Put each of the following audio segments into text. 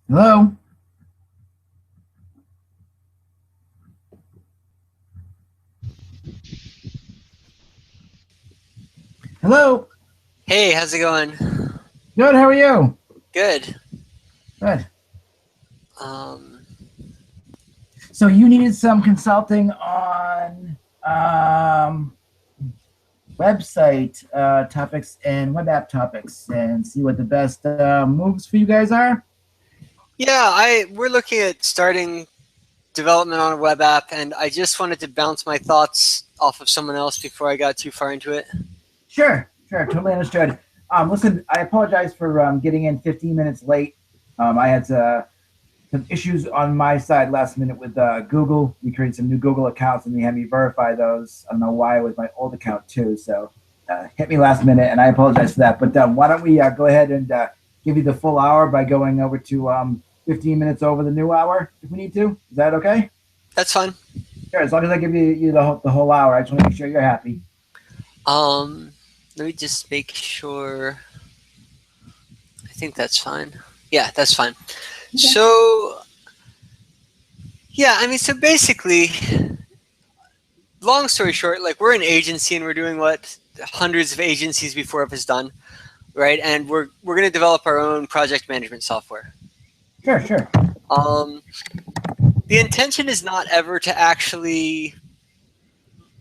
Hello? Hello? Hey, how's it going? Good, how are you? Good. Good. Um, So you needed some consulting on website topics and web app topics and see what the best moves for you guys are? yeah, we're looking at starting development on a web app, and I just wanted to bounce my thoughts off of someone else before I got too far into it. Sure, sure, totally understood. Listen, I apologize for getting in 15 minutes late. I had some issues on my side last minute with Google. We created some new Google accounts and they had me verify those. I don't know why it was my old account too. So hit me last minute and I apologize for that. But why don't we go ahead and give you the full hour by going over to 15 minutes over the new hour if we need to? Is that okay? That's fine. Sure. As long as I give you the whole hour, I just want to make sure you're happy. Um, Let me just make sure. I think that's fine. Yeah, that's fine. Okay. So, yeah, I mean, so basically, long story short, like we're an agency and we're doing what hundreds of agencies before us has done, right? And we're going to develop our own project management software. Sure, sure. Um, the intention is not ever to actually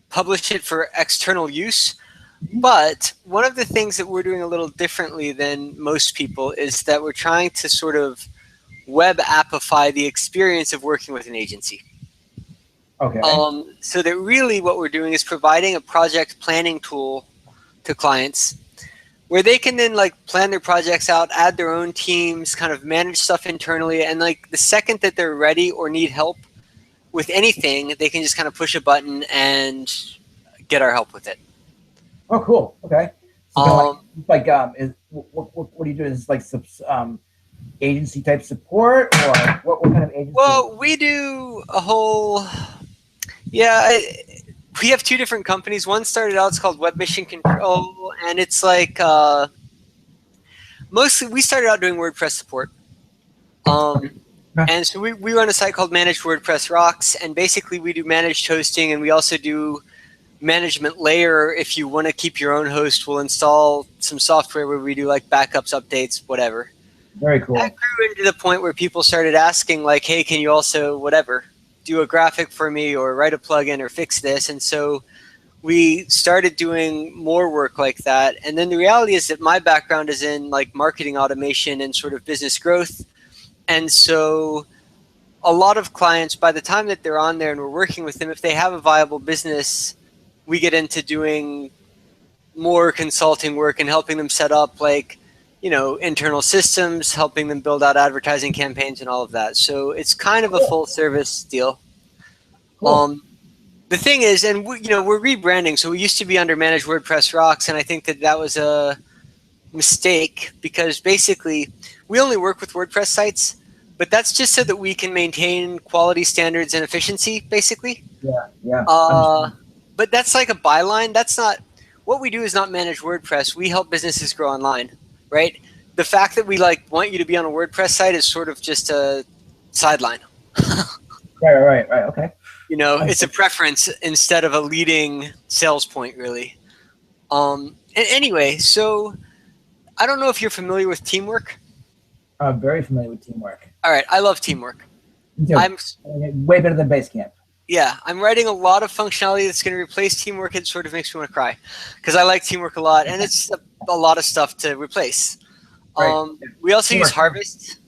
publish it for external use. But one of the things that we're doing a little differently than most people is that we're trying to sort of web appify the experience of working with an agency. Okay. So that really what we're doing is providing a project planning tool to clients where they can then like plan their projects out, add their own teams, kind of manage stuff internally, and like the second that they're ready or need help with anything, they can just kind of push a button and get our help with it. Oh, cool. Okay. So kind of Um, is what do you do? Is this like agency type support or what kind of agency? well, we do a whole, yeah, we have two different companies. One started out, it's called Web Mission Control, and it's like mostly we started out doing WordPress support. Um, Okay. and so we run a site called Managed WordPress Rocks, and basically we do managed hosting, and we also do management layer. If you want to keep your own host, we'll install some software where we do like backups, updates, whatever. Very That cool. grew into the point where people started asking like, hey, can you also whatever do a graphic for me or write a plugin or fix this? And so we started doing more work like that. And then the reality is that my background is in like marketing automation and sort of business growth. And so a lot of clients, by the time that they're on there and we're working with them, if they have a viable business, we get into doing more consulting work and helping them set up like, internal systems, helping them build out advertising campaigns and all of that. So it's kind of a Cool. full service deal. Cool. Um, the thing is, and we're rebranding. So we used to be under Managed WordPress Rocks, and I think that that was a mistake because basically we only work with WordPress sites, but that's just so that we can maintain quality standards and efficiency, basically. Yeah. Yeah. Uh, Understood. but that's like a byline. That's not what we do. Is not manage WordPress. We help businesses grow online, right? The fact that we like want you to be on a WordPress site is sort of just a sideline. Right. Okay. It's a Understood. preference instead of a leading sales point, really. And anyway, so I don't know if you're familiar with teamwork. I'm very familiar with teamwork. All right, I love teamwork. Me too. I'm Way better than Basecamp. Yeah, I'm writing a lot of functionality that's going to replace teamwork. It sort of makes me want to cry because I like teamwork a lot, and it's a lot of stuff to replace. Right. We also use Teamwork. Harvest.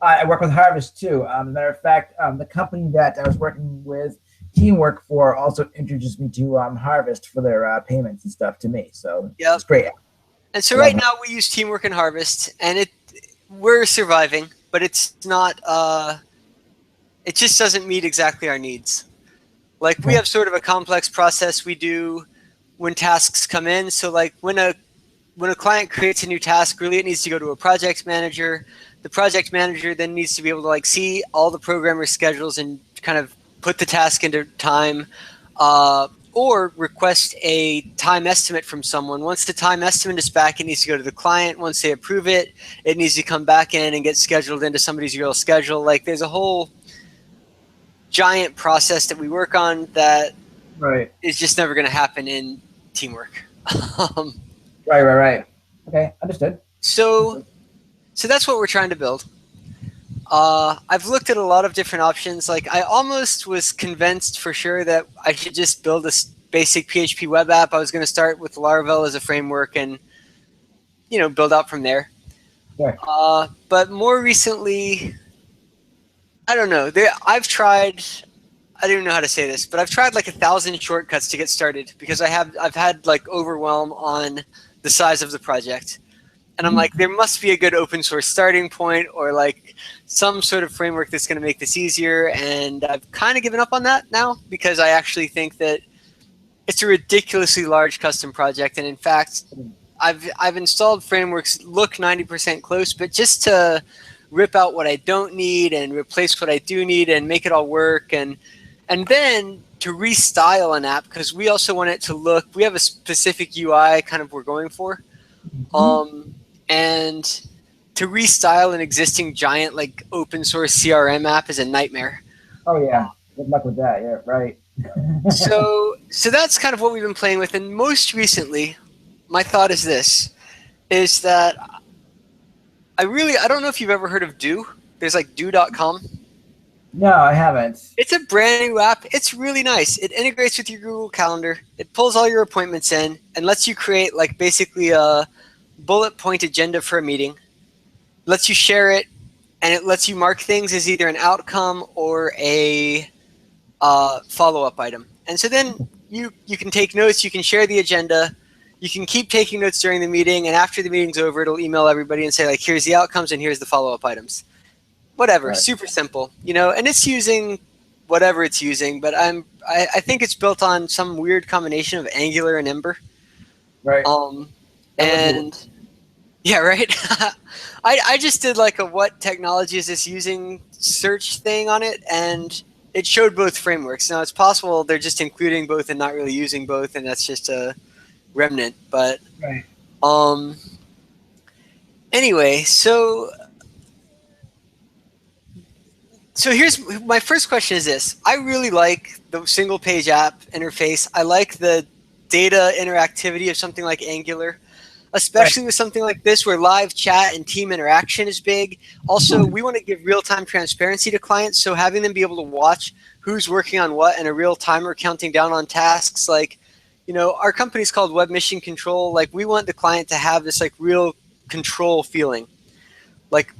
I work with Harvest too. As a matter of fact, the company that I was working with Teamwork for also introduced me to Harvest for their payments and stuff to me. So Yep. it's great. And so I right love it. now we use Teamwork and Harvest, and we're surviving, but it's not. It just doesn't meet exactly our needs. Like we Okay. have sort of a complex process we do when tasks come in. So like when a client creates a new task, really it needs to go to a project manager. The project manager then needs to be able to like see all the programmer schedules and kind of put the task into time. or request a time estimate from someone. Once the time estimate is back, it needs to go to the client. Once they approve it, it needs to come back in and get scheduled into somebody's real schedule. Like there's a whole giant process that we work on that Right. is just never going to happen in teamwork. Right. Okay, understood. So that's what we're trying to build. I've looked at a lot of different options. Like I almost was convinced for sure that I should just build a basic PHP web app. I was going to start with Laravel as a framework and, build out from there. Sure. But more recently, I don't know. I've tried. I don't even know how to say this, but I've tried like 1,000 shortcuts to get started because I've had like overwhelm on the size of the project. And I'm like, there must be a good open source starting point or like some sort of framework that's going to make this easier. And I've kind of given up on that now because I actually think that it's a ridiculously large custom project. And in fact, I've installed frameworks look 90% close, but just to rip out what I don't need and replace what I do need and make it all work. And then to restyle an app, because we also want it to look, we have a specific UI kind of we're going for. And to restyle an existing giant like open source CRM app is a nightmare. Oh yeah, good luck with that. Yeah, right. So that's kind of what we've been playing with. And most recently, my thought is this, is that I don't know if you've ever heard of Do. There's like do.com. No, I haven't. It's a brand new app. It's really nice. It integrates with your Google Calendar. It pulls all your appointments in and lets you create like basically a bullet point agenda for a meeting, lets you share it, and it lets you mark things as either an outcome or a follow-up item. And so then you can take notes, you can share the agenda, you can keep taking notes during the meeting, and after the meeting's over, it'll email everybody and say like, here's the outcomes and here's the follow-up items. Whatever, right. Super simple, and it's using whatever it's using, but I think it's built on some weird combination of Angular and Ember. Right. And yeah, right. I just did like a what technology is this using search thing on it, and it showed both frameworks. Now it's possible they're just including both and not really using both, and that's just a remnant. But right. Anyway, so here's my first question: is this? I really like the single page app interface. I like the data interactivity of something like Angular. Especially with something like this where live chat and team interaction is big. Also, we want to give real-time transparency to clients, so having them be able to watch who's working on what and a real timer counting down on tasks. Like, our company's called Web Mission Control. Like, we want the client to have this like real control feeling. Like,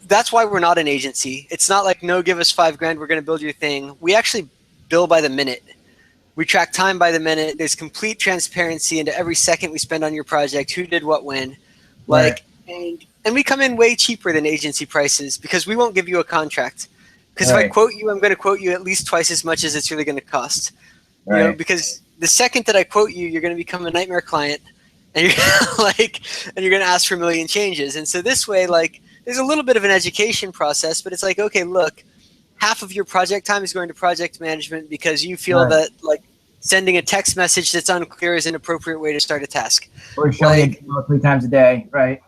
that's why we're not an agency. It's not like, no, give us $5,000, we're going to build your thing. We actually bill by the minute. We track time by the minute. There's complete transparency into every second we spend on your project, who did what when. Like, right. And we come in way cheaper than agency prices because we won't give you a contract. Because if I quote you, I'm going to quote you at least twice as much as it's really going to cost. Right. Because the second that I quote you, you're going to become a nightmare client, and you're and you're going to ask for a million changes. And so this way, like, there's a little bit of an education process, but it's like, okay, look. Half of your project time is going to project management because you feel that like sending a text message that's unclear is an appropriate way to start a task. Or showing it 3 times a day, right?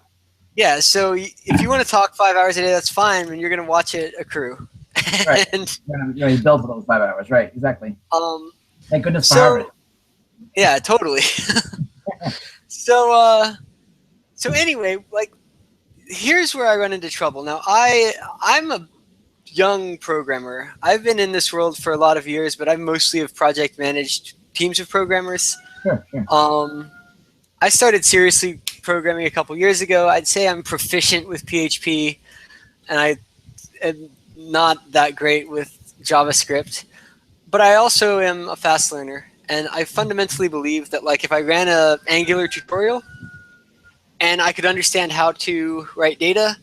Yeah, so if you want to talk 5 hours a day, that's fine, and you're going to watch it accrue. Right. And you build for those 5 hours, right? Exactly. Thank goodness for Harvard. Yeah, totally. So anyway, like, here's where I run into trouble. Now, I'm a young programmer. I've been in this world for a lot of years, but I mostly have project managed teams of programmers. Sure. I started seriously programming a couple years ago. I'd say I'm proficient with PHP, and I am not that great with JavaScript. But I also am a fast learner, and I fundamentally believe that like if I ran a Angular tutorial and I could understand how to write data,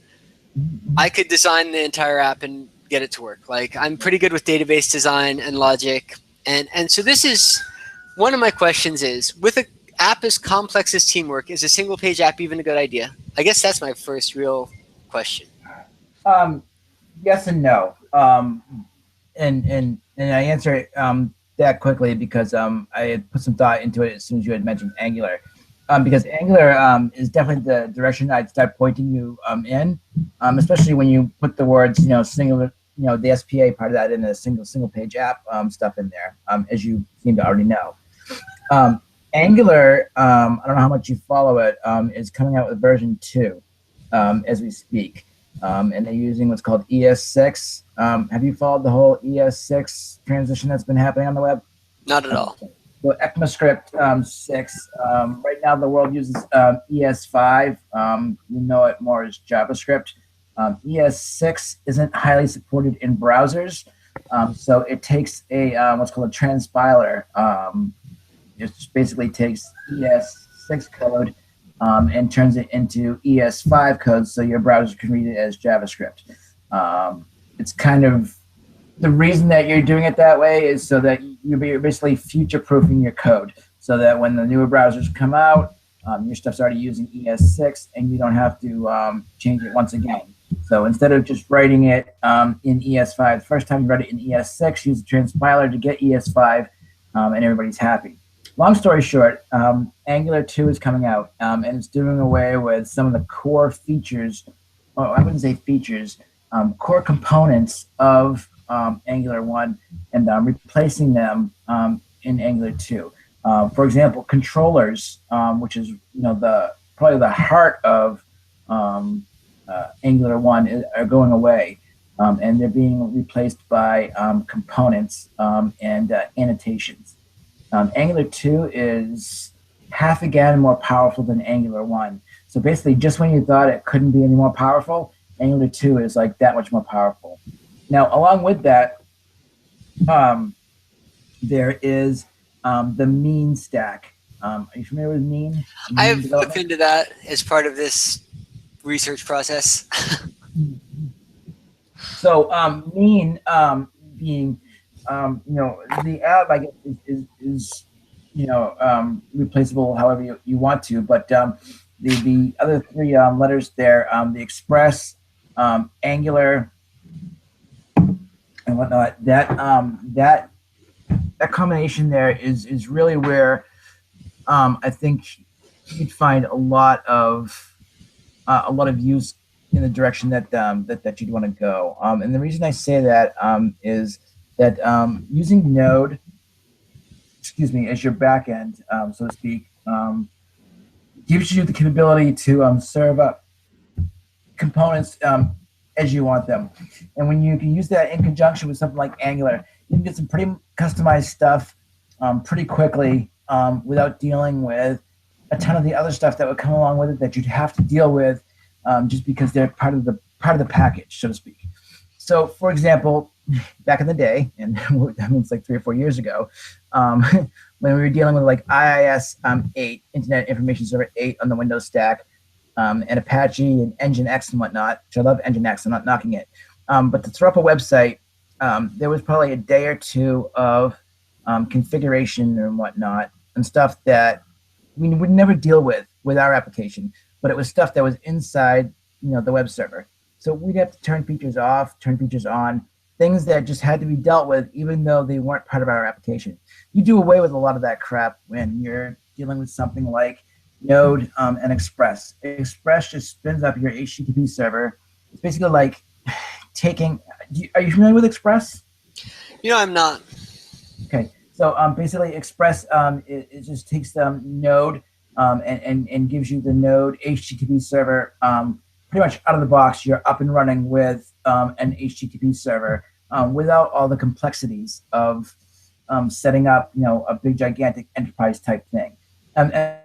I could design the entire app and get it to work. Like, I'm pretty good with database design and logic. And so this is one of my questions is, with an app as complex as Teamwork, is a single page app even a good idea? I guess that's my first real question. Yes and no. And I answer it. that quickly because I had put some thought into it as soon as you had mentioned Angular. Because Angular is definitely the direction I'd start pointing you in, especially when you put the words, singular, the SPA part of that in a single page app stuff in there, as you seem to already know. Angular, I don't know how much you follow it, is coming out with version 2 as we speak. And they're using what's called ES6. Have you followed the whole ES6 transition that's been happening on the web? Not at all. So ECMAScript 6. Right now, the world uses ES5. You know it more as JavaScript. ES6 isn't highly supported in browsers, so it takes a what's called a transpiler. It basically takes ES6 code and turns it into ES5 code, so your browser can read it as JavaScript. It's kind of the reason that you're doing it that way is so that you're basically future-proofing your code, so that when the newer browsers come out, your stuff's already using ES6, and you don't have to change it once again. So instead of just writing it in ES5, the first time you write it in ES6, use the transpiler to get ES5, and everybody's happy. Long story short, Angular 2 is coming out, and it's doing away with some of the core features, or I wouldn't say features, core components of Angular 1 and replacing them in Angular 2. For example, controllers, which is probably the heart of Angular 1, are going away, and they're being replaced by components and annotations. Angular 2 is half again more powerful than Angular 1. So basically, just when you thought it couldn't be any more powerful, Angular 2 is like that much more powerful. Now, along with that, there is the mean stack. Are you familiar with mean? I've looked into that as part of this research process. So mean being, the app, I guess, is replaceable however you want to, but the other three letters there, the Express, Angular, and whatnot, that combination there is really where I think you'd find a lot of use in the direction that you'd want to go. And the reason I say that is that using Node, as your backend, so to speak, gives you the capability to serve up components as you want them. And when you can use that in conjunction with something like Angular, you can get some pretty customized stuff pretty quickly without dealing with a ton of the other stuff that would come along with it that you'd have to deal with just because they're part of the package, so to speak. So, for example, back in the day, and I mean it's like 3 or 4 years ago, when we were dealing with like IIS 8, Internet Information Server 8 on the Windows stack, and Apache and Nginx and whatnot, which I love Nginx, I'm not knocking it. But to throw up a website, there was probably a day or two of configuration and whatnot and stuff that we would never deal with our application, but it was stuff that was inside the web server. So we'd have to turn features off, turn features on, things that just had to be dealt with even though they weren't part of our application. You do away with a lot of that crap when you're dealing with something like Node and Express. Express just spins up your HTTP server. It's basically like taking, are you familiar with Express? I'm not. Okay, so basically Express, it just takes Node and gives you the Node HTTP server pretty much out of the box. You're up and running with an HTTP server without all the complexities of setting up, a big gigantic enterprise type thing. And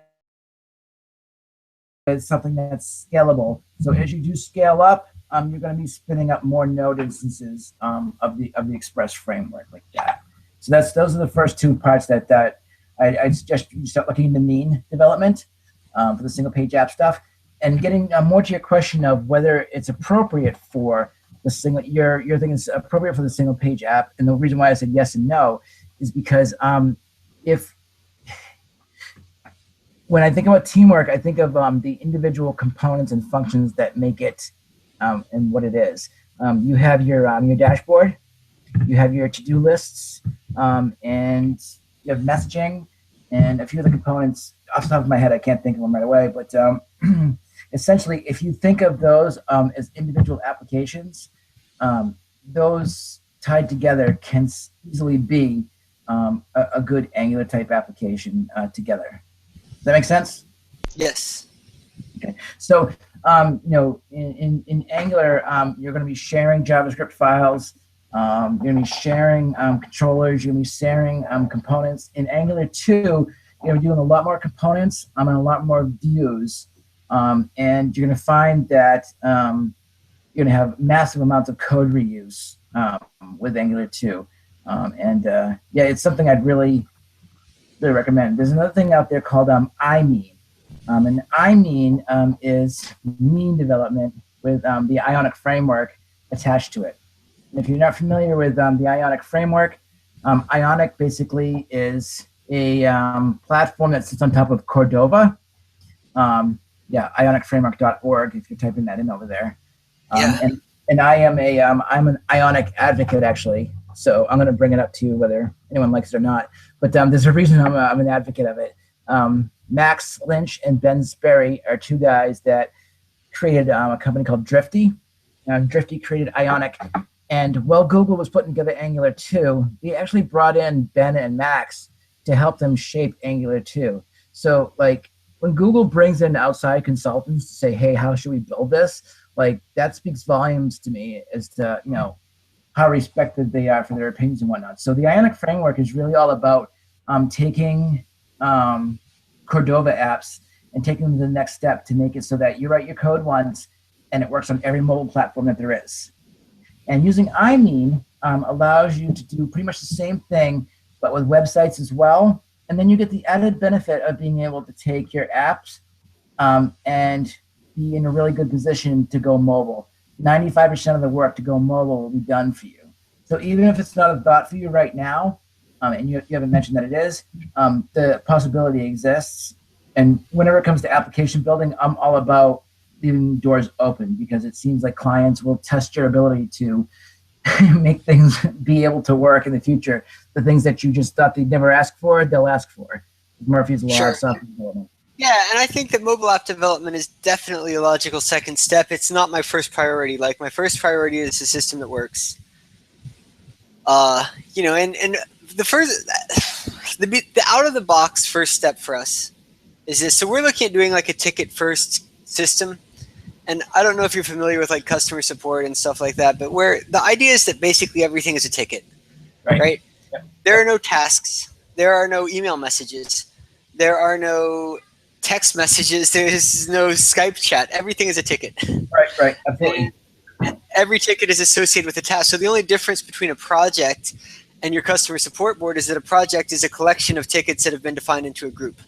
it's something that's scalable. So as you do scale up, you're going to be spinning up more Node instances of the Express framework like that. So those are the first two parts that I suggest you start looking into mean development for the single page app stuff, and getting more to your question of whether it's appropriate for the single. Your thing is appropriate for the single page app, and the reason why I said yes and no is because when I think about teamwork, I think of the individual components and functions that make it and what it is. You have your dashboard, you have your to-do lists, and you have messaging, and a few other components. Off the top of my head, I can't think of them right away, but essentially, if you think of those as individual applications, those tied together can easily be a good Angular type application together. Does that make sense? Yes. Okay. So, in Angular, you're going to be sharing JavaScript files. You're going to be sharing controllers. You're going to be sharing components. In Angular 2, you're doing a lot more components and a lot more views. And you're going to find that you're going to have massive amounts of code reuse with Angular 2. It's something I'd really recommend. There's another thing out there called iMean. And iMean is mean development with the Ionic framework attached to it. And if you're not familiar with the Ionic framework, Ionic basically is a platform that sits on top of Cordova. Ionicframework.org if you're typing that in over there. And I am I'm an Ionic advocate actually, so I'm going to bring it up to you whether anyone likes it or not. But there's a reason I'm an advocate of it. Max Lynch and Ben Sperry are two guys that created a company called Drifty. Drifty created Ionic, and while Google was putting together Angular 2, they actually brought in Ben and Max to help them shape Angular 2. So, like, when Google brings in outside consultants to say, "Hey, how should we build this?" Like, that speaks volumes to me as to how respected they are for their opinions and whatnot. So the Ionic framework is really all about taking Cordova apps and taking them to the next step to make it so that you write your code once and it works on every mobile platform that there is. And using iMean allows you to do pretty much the same thing, but with websites as well. And then you get the added benefit of being able to take your apps and be in a really good position to go mobile. 95% of the work to go mobile will be done for you. So even if it's not a thought for you right now, and you haven't mentioned that it is, the possibility exists. And whenever it comes to application building, I'm all about leaving doors open because it seems like clients will test your ability to make things be able to work in the future. The things that you just thought they'd never ask for, they'll ask for. Murphy's Law of software development. Yeah, and I think that mobile app development is definitely a logical second step. It's not my first priority. Like, my first priority is a system that works. And the first, the out of the box first step for us is this. So we're looking at doing like a ticket first system. And I don't know if you're familiar with like customer support and stuff like that, but where the idea is that basically everything is a ticket, right? Yep. There are no tasks. There are no email messages. There are no text messages. There's no Skype chat. Everything is a ticket. Right. Absolutely. And every ticket is associated with a task. So the only difference between a project and your customer support board is that a project is a collection of tickets that have been defined into a group.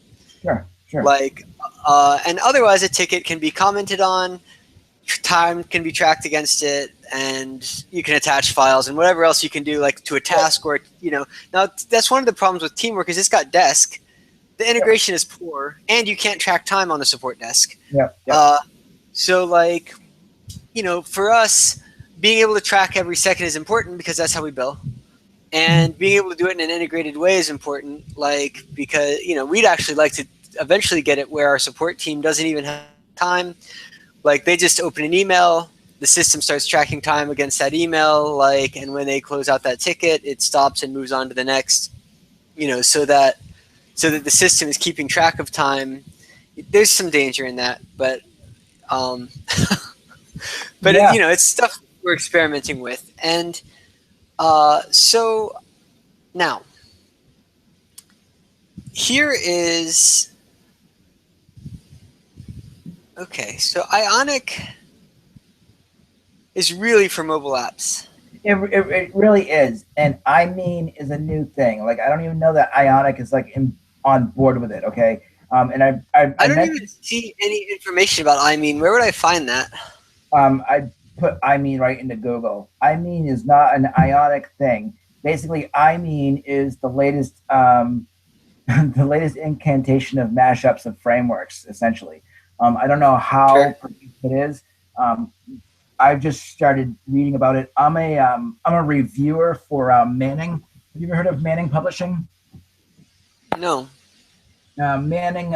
Sure. And otherwise a ticket can be commented on, time can be tracked against it, and you can attach files and whatever else you can do like to a task or, Now that's one of the problems with Teamwork is it's got desk. The integration is poor, and you can't track time on the support desk. So like, for us, being able to track every second is important because that's how we bill. And being able to do it in an integrated way is important, like, because, we'd actually like to eventually get it where our support team doesn't even have time. Like, they just open an email, the system starts tracking time against that email, like, and when they close out that ticket, it stops and moves on to the next, so that the system is keeping track of time. There's some danger in that, but it's stuff we're experimenting with. And so now here is, okay, so Ionic is really for mobile apps. It really is. And iMean is a new thing. Like, I don't even know that Ionic is like on board with it. Okay. And I don't even see any information about iMean. Where would I find that? I put iMean right into Google. iMean is not an Ionic thing. Basically, iMean is the latest the latest incantation of mashups of frameworks, essentially. I don't know how it is. I've just started reading about it. I'm a reviewer for Manning. Have you ever heard of Manning Publishing? No. Manning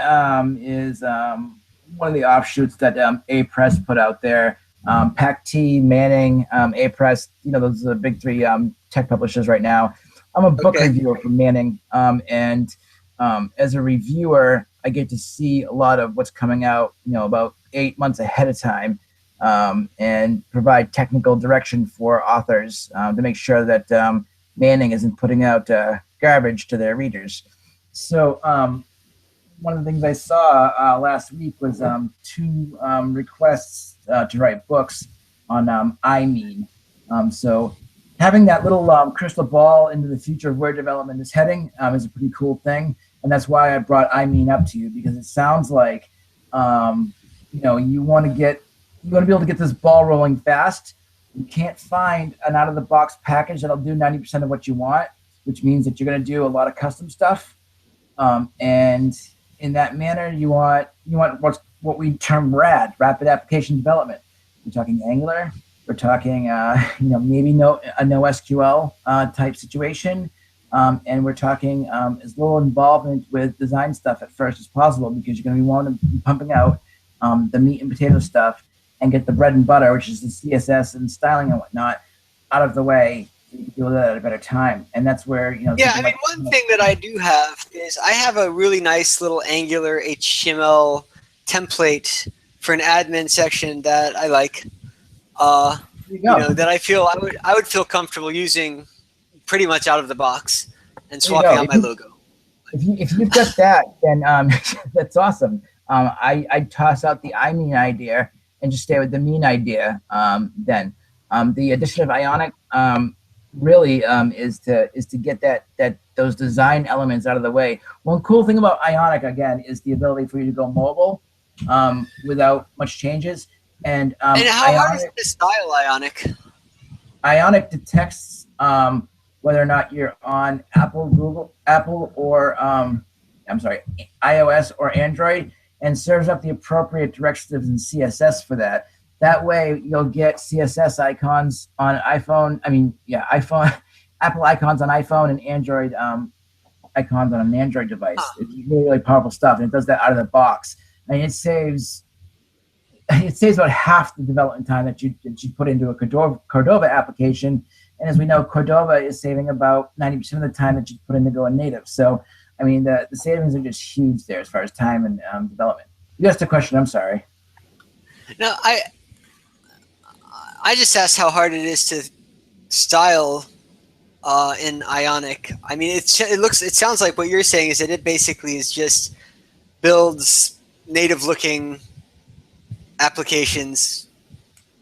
is one of the offshoots that A Press put out there. PacT, Manning, A Press, those are the big three tech publishers right now. I'm a book Okay. reviewer for Manning, and as a reviewer, I get to see a lot of what's coming out, about 8 months ahead of time, and provide technical direction for authors to make sure that Manning isn't putting out garbage to their readers. So one of the things I saw last week was two requests to write books on iMean. So having that little crystal ball into the future of where development is heading is a pretty cool thing, and that's why I brought iMean up to you, because it sounds like you want to be able to get this ball rolling fast. You can't find an out of the box package that'll do 90% of what you want, which means that you're going to do a lot of custom stuff. And in that manner, you want what we term RAD, rapid application development. We're talking Angular. We're talking maybe a NoSQL type situation, and we're talking as little involvement with design stuff at first as possible, because you're going to be wanting to be pumping out the meat and potato stuff and get the bread and butter, which is the CSS and styling and whatnot, out of the way. So you can deal with that at a better time, and that's where Yeah, I mean, one thing that I do have is I have a really nice little Angular HTML template for an admin section that I like. That I feel I would feel comfortable using pretty much out of the box and swapping out my logo. If you've got that, then that's awesome. I toss out the iMean idea and just stay with the mean idea. Then the addition of Ionic really is to get those design elements out of the way. One cool thing about Ionic, again, is the ability for you to go mobile without much changes. And how Ionic, hard is it to style Ionic? Ionic detects whether or not you're on Apple or iOS or Android, and serves up the appropriate directives in CSS for that. That way, you'll get CSS icons on iPhone. Apple icons on iPhone, and Android icons on an Android device. It's really, really powerful stuff, and it does that out of the box. I mean, it saves about half the development time that you put into a Cordova application. And as we know, Cordova is saving about 90% of the time that you put into going native. So, I mean, the savings are just huge there as far as time and development. You asked a question. I'm sorry. No, I just asked how hard it is to style in Ionic. I mean, it sounds like what you're saying is that it basically is just builds native looking applications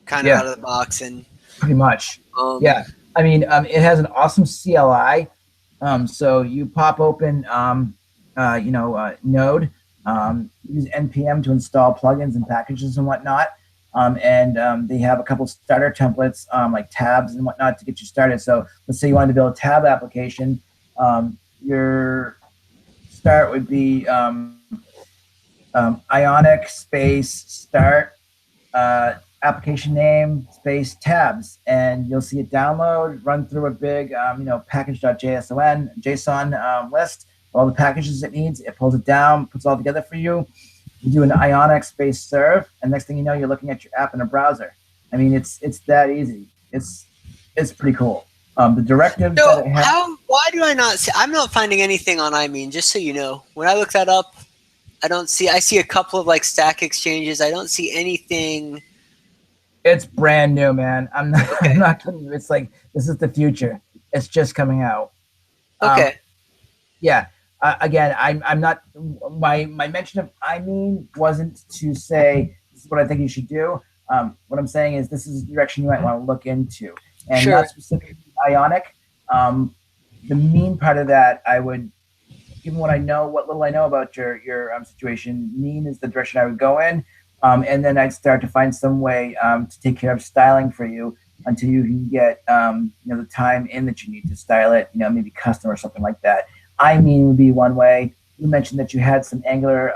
kind of out of the box, and pretty much. Yeah. I mean, it has an awesome CLI. So you pop open, Node, use npm to install plugins and packages and whatnot. And they have a couple starter templates, like tabs and whatnot, to get you started. So let's say you wanted to build a tab application. Your start would be Ionic space start application name space tabs, and you'll see it download, run through a big package.json list, all the packages it needs. It pulls it down, puts it all together for you. You do an Ionic space serve, and next thing you know, you're looking at your app in a browser. I mean, it's that easy. It's pretty cool. The directives that it has. Why do I not see? I'm not finding anything on iMean, just so you know. When I look that up, I see a couple of like Stack Exchanges. I don't see anything. It's brand new, man. I'm not kidding you. It's like, this is the future. It's just coming out. Okay. Yeah. Again, I'm not. My mention of iMean wasn't to say this is what I think you should do. What I'm saying is this is the direction you might want to look into, and not specifically Ionic. The mean part of that, I would, given what little I know about your situation, mean is the direction I would go in. And then I'd start to find some way to take care of styling for you until you can get the time in that you need to style it, maybe custom or something like that. iMean would be one way. You mentioned that you had some Angular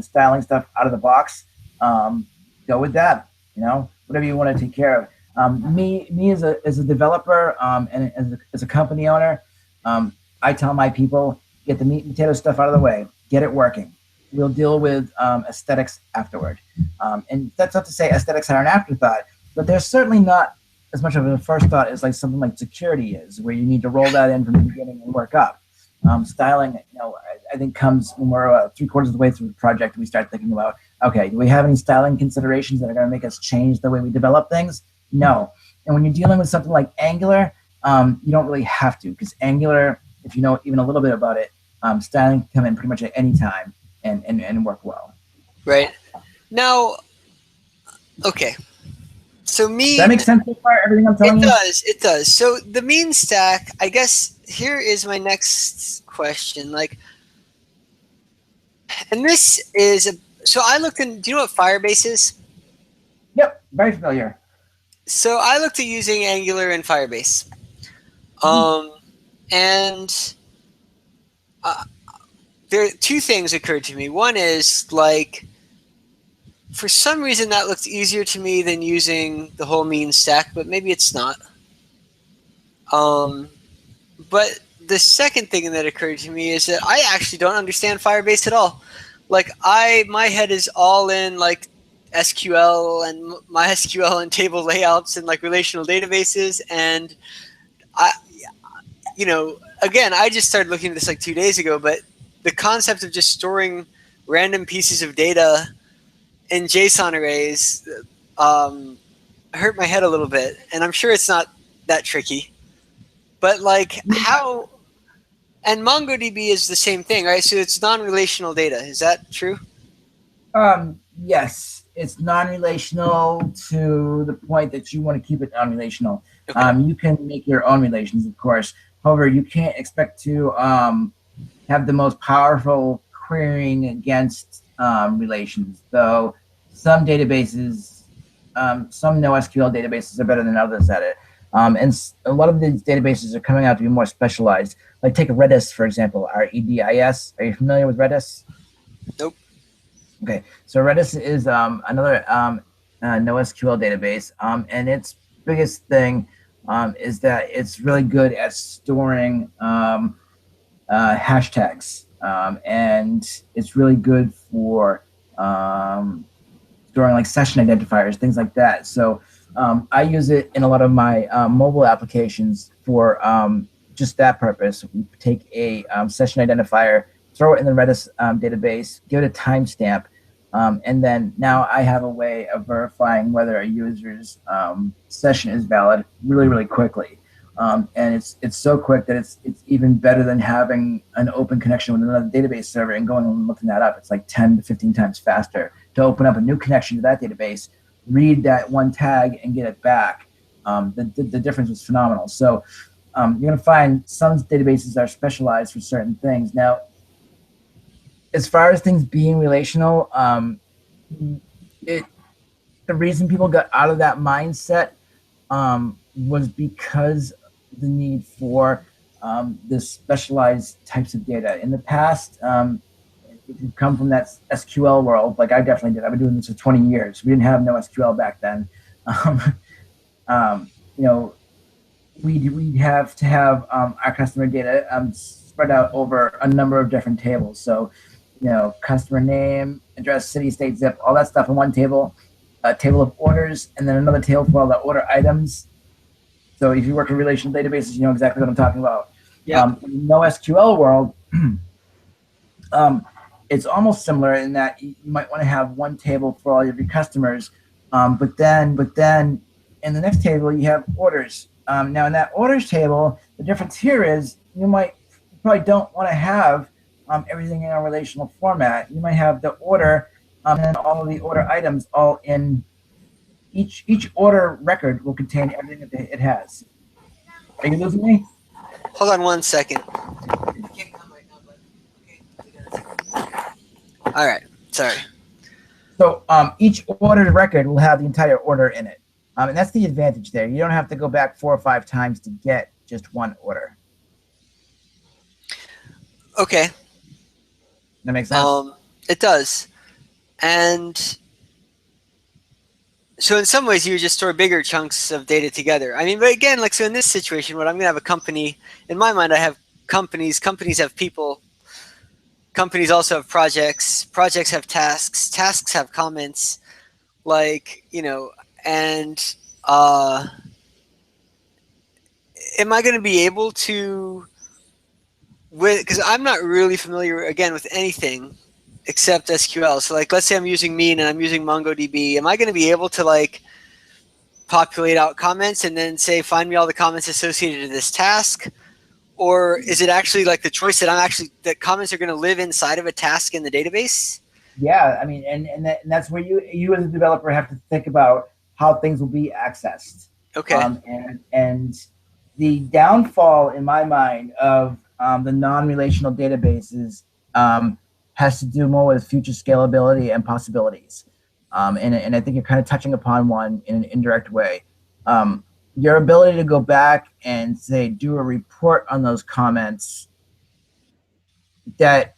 styling stuff out of the box. Go with that. whatever you want to take care of. Me as a developer and as a company owner, I tell my people, get the meat and potato stuff out of the way, get it working. We'll deal with aesthetics afterward. And that's not to say aesthetics are an afterthought, but they're certainly not as much of a first thought as like something like security is, where you need to roll that in from the beginning and work up. Styling, I think comes when we're 3/4 of the way through the project, and we start thinking about, okay, do we have any styling considerations that are going to make us change the way we develop things? No. And when you're dealing with something like Angular, you don't really have to, because Angular, if you know even a little bit about it, styling can come in pretty much at any time and work well. Right. Now, okay. So Does that make sense so far, everything I'm telling you? It does. So the mean stack, I guess here is my next question. Like, and this is so I looked in, do you know what Firebase is? Yep, very familiar. So I looked at using Angular and Firebase. And there two things occurred to me. One is like, for some reason that looks easier to me than using the whole mean stack, but maybe it's not. But the second thing that occurred to me is that I actually don't understand Firebase at all. Like my head is all in like SQL and MySQL and table layouts and like relational databases. And again, I just started looking at this like 2 days ago, but the concept of just storing random pieces of data in JSON arrays hurt my head a little bit. And I'm sure it's not that tricky. But like how, and MongoDB is the same thing, right? So it's non-relational data. Is that true? Yes, it's non-relational to the point that you want to keep it non-relational. Okay. You can make your own relations, of course. However, you can't expect to have the most powerful querying against relations, though some databases, some NoSQL databases are better than others at it. And a lot of these databases are coming out to be more specialized. Like take Redis, for example, REDIS. Are you familiar with Redis? Nope. Okay, so Redis is another NoSQL database, and its biggest thing is that it's really good at storing hashtags, and it's really good for storing like session identifiers, things like that. So I use it in a lot of my mobile applications for just that purpose. We take a session identifier, throw it in the Redis database, give it a timestamp, and then now I have a way of verifying whether a user's session is valid really, really quickly. And it's so quick that it's even better than having an open connection with another database server and going and looking that up. It's like 10 to 15 times faster to open up a new connection to that database, read that one tag, and get it back. The difference was phenomenal. So you're going to find some databases are specialized for certain things. Now, as far as things being relational, the reason people got out of that mindset was because the need for the specialized types of data. In the past, if you come from that SQL world, like I definitely did, I've been doing this for 20 years. We didn't have NoSQL back then. We'd have to have our customer data spread out over a number of different tables. So, customer name, address, city, state, zip, all that stuff in one table, a table of orders, and then another table for all the order items. So if you work in relational databases, you know exactly what I'm talking about. Yeah. In the NoSQL world, it's almost similar in that you might want to have one table for all of your customers, but then in the next table you have orders. Now in that orders table, the difference here is you probably don't want to have everything in a relational format. You might have the order and all of the order items all in each order record will contain everything that it has. Are you losing me? Hold on 1 second. All right. Sorry. So each ordered record will have the entire order in it. And that's the advantage there. You don't have to go back 4 or 5 times to get just one order. Okay. That makes sense? It does. And So in some ways, you would just store bigger chunks of data together. I mean, but again, like so in this situation, what I'm gonna have a company. In my mind, I have companies. Companies have people. Companies also have projects. Projects have tasks. Tasks have comments. Like and uh, am I going to be able to with because I'm not really familiar again with anything except SQL. So like let's say I'm using Mean and I'm using MongoDB. Am I going to be able to like populate out comments and then say find me all the comments associated to this task? Or is it actually like the choice that that comments are going to live inside of a task in the database? Yeah, I mean, and that's where you as a developer have to think about how things will be accessed. Okay. And the downfall in my mind of the non-relational databases has to do more with future scalability and possibilities. And I think you're kind of touching upon one in an indirect way. Um, your ability to go back and say do a report on those comments that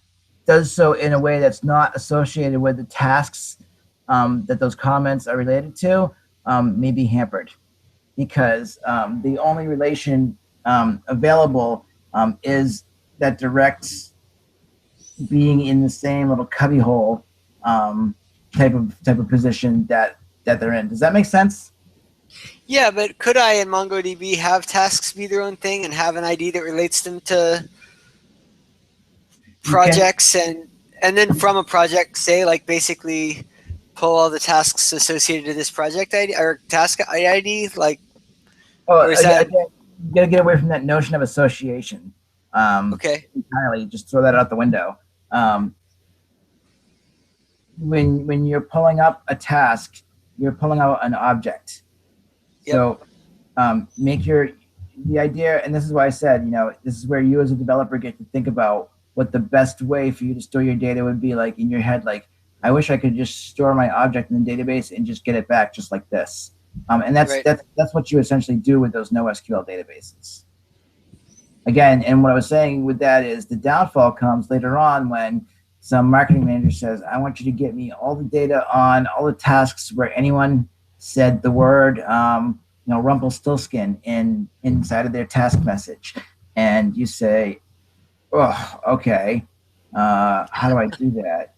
does so in a way that's not associated with the tasks that those comments are related to may be hampered because the only relation available is that direct being in the same little cubbyhole type of position that they're in. Does that make sense? Yeah, but could I in MongoDB have tasks be their own thing and have an ID that relates them to You can. projects and then from a project say like basically pull all the tasks associated to this project ID or task ID like Oh, or is that again, you got to get away from that notion of association okay? entirely. Just throw that out the window. Um, when you're pulling up a task, you're pulling out an object. Yep. So make your the idea, and this is why I said, this is where you as a developer get to think about what the best way for you to store your data would be like in your head. Like, I wish I could just store my object in the database and just get it back just like this. And that's Right. that's that's what you essentially do with those NoSQL databases. Again, and what I was saying with that is the downfall comes later on when some marketing manager says, I want you to get me all the data on all the tasks where anyone said the word, Rumpelstiltskin inside of their task message. And you say, oh, okay, how do I do that?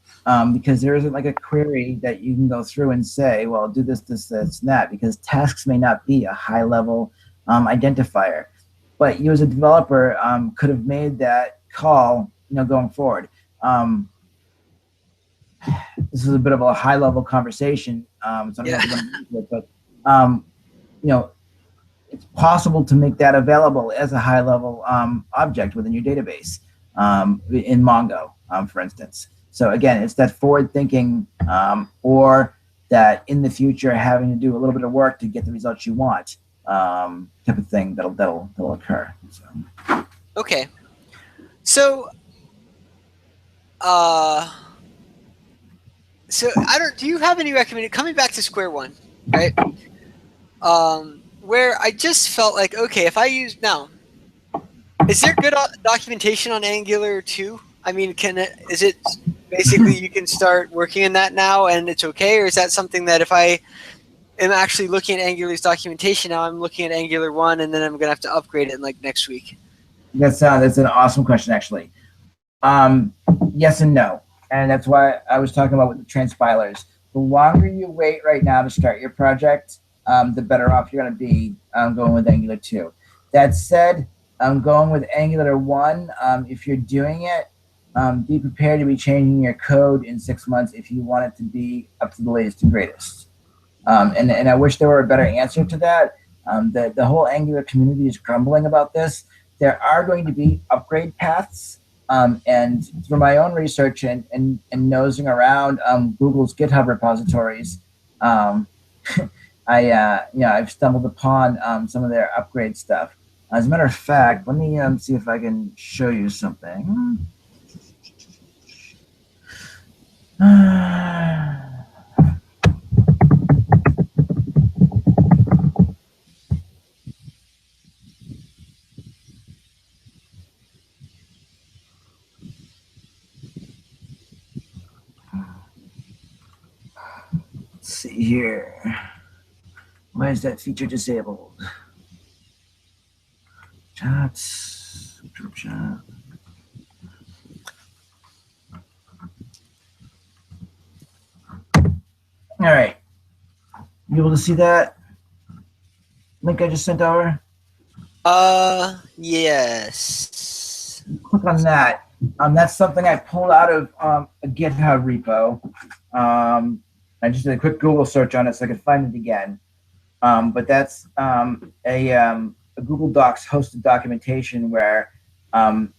Because there isn't like a query that you can go through and say, well, do this, and that, because tasks may not be a high level identifier. But you as a developer could have made that call, going forward. This is a bit of a high level conversation, so I don't know Yeah. if we're going to get into it, but you know, it's possible to make that available as a high level object within your database in Mongo, for instance. So again, it's that forward thinking or that in the future having to do a little bit of work to get the results you want type of thing that'll occur. So. Okay. So uh so I don't do you have any recommended coming back to square one, right? Where I just felt like okay, if I use now is there good documentation on Angular 2? I mean, is it basically you can start working in that now and it's okay, or is that something that if I am actually looking at Angular's documentation now, I'm looking at Angular 1 and then I'm gonna have to upgrade it in like next week? That's an awesome question, actually. Um, yes and no, and that's why I was talking about with the transpilers. The longer you wait right now to start your project, the better off you're going to be going with Angular 2. That said, going with Angular 1, if you're doing it, be prepared to be changing your code in 6 months if you want it to be up to the latest and greatest. And I wish there were a better answer to that. The whole Angular community is grumbling about this. There are going to be upgrade paths. And through my own research and nosing around Google's GitHub repositories, I've stumbled upon some of their upgrade stuff. As a matter of fact, let me see if I can show you something. Let's see here. Why is that feature disabled? Chats. Group chat. All right. You able to see that link I just sent over? Yes. Click on that. That's something I pulled out of a GitHub repo. I just did a quick Google search on it so I could find it again. But that's a Google Docs hosted documentation where